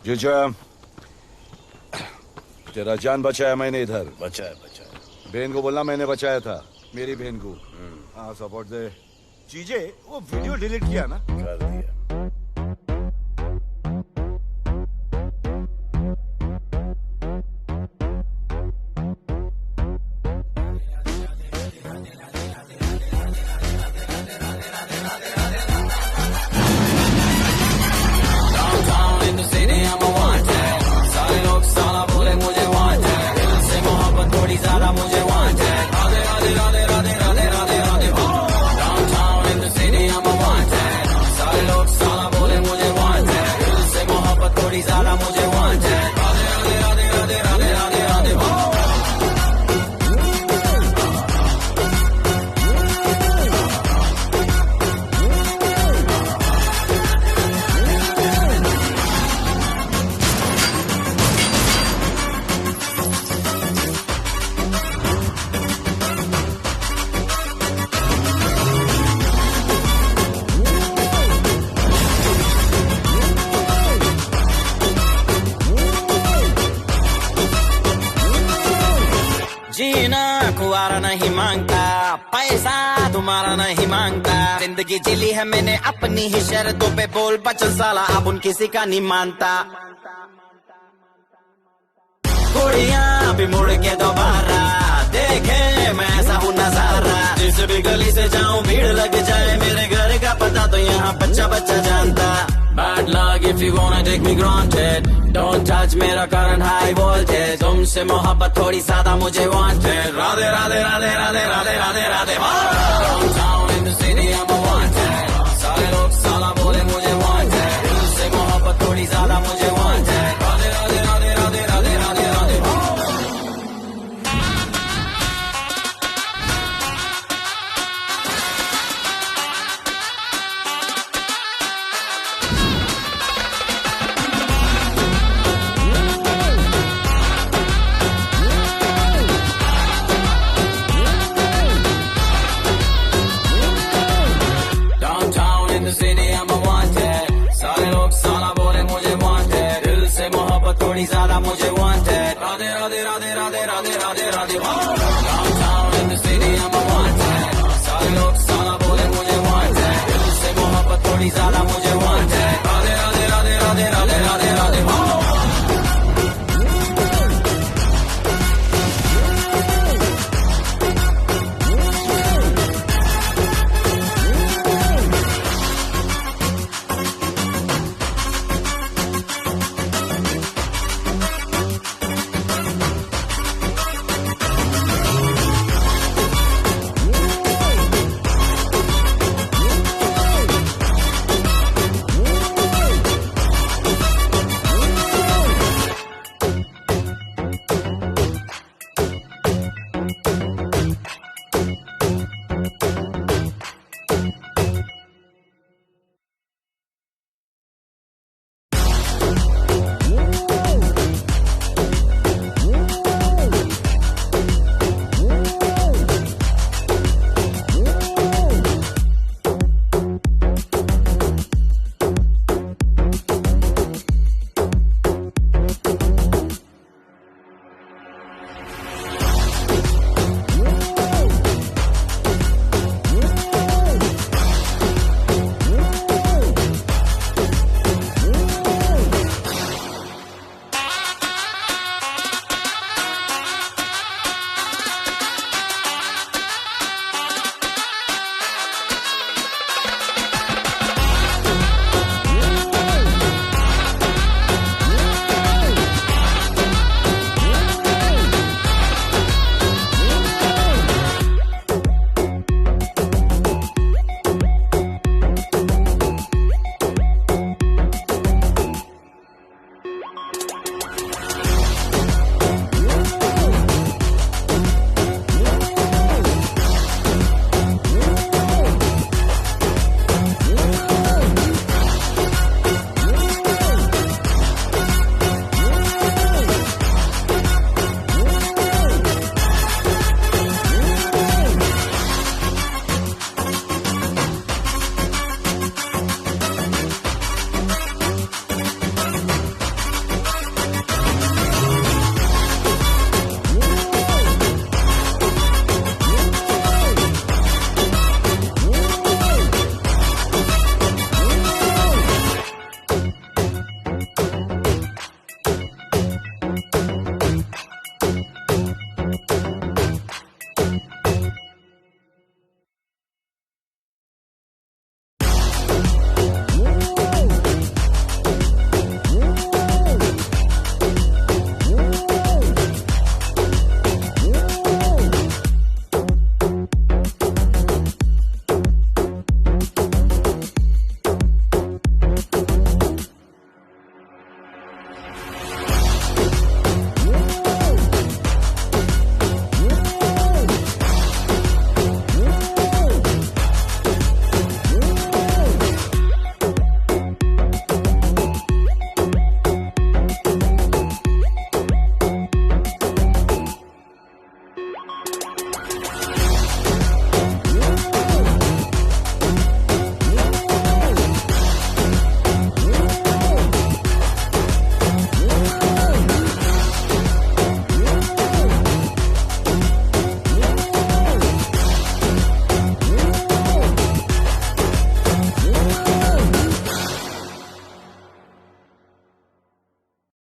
जीजा, तेरा जान बचाया मैंने इधर। बचाया बहन को बोलना मैंने बचाया था, मेरी बहन को। हाँ सपोर्ट दे। चीजें वो वीडियो डिलीट किया ना? कर दिया। नहीं मांगता पैसा तुम्हारा नहीं मांगता, जिंदगी जिली है मैंने अपनी ही शर्तों पे, बोल बचल साला अब उन किसी का नहीं मानता। कुड़ियाँ भी मुड़ के दोबारा देखे मैं ऐसा हूँ नजारा, जिस भी गली से जाऊँ भीड़ लग जाए, मेरे घर का पता तो यहाँ बच्चा बच्चा जानता। Bad luck if you wanna take me granted, don't touch मेरा current high voltage, तुमसे मोहब्बत थोड़ी ज्यादा मुझे wanted, Radhe Radhe Radhe Radhe Radhe Radhe Radhe. Downtown in the city I'm a wanted, सारे लोग साला बोले मुझे wanted, तुमसे मोहब्बत थोड़ी ज्यादा मुझे wanted, राधे राधे राधे राधे राधे राधे राधे। ज्यादा मुझे वांटेड राधे राधे राधे राधे राधे राधे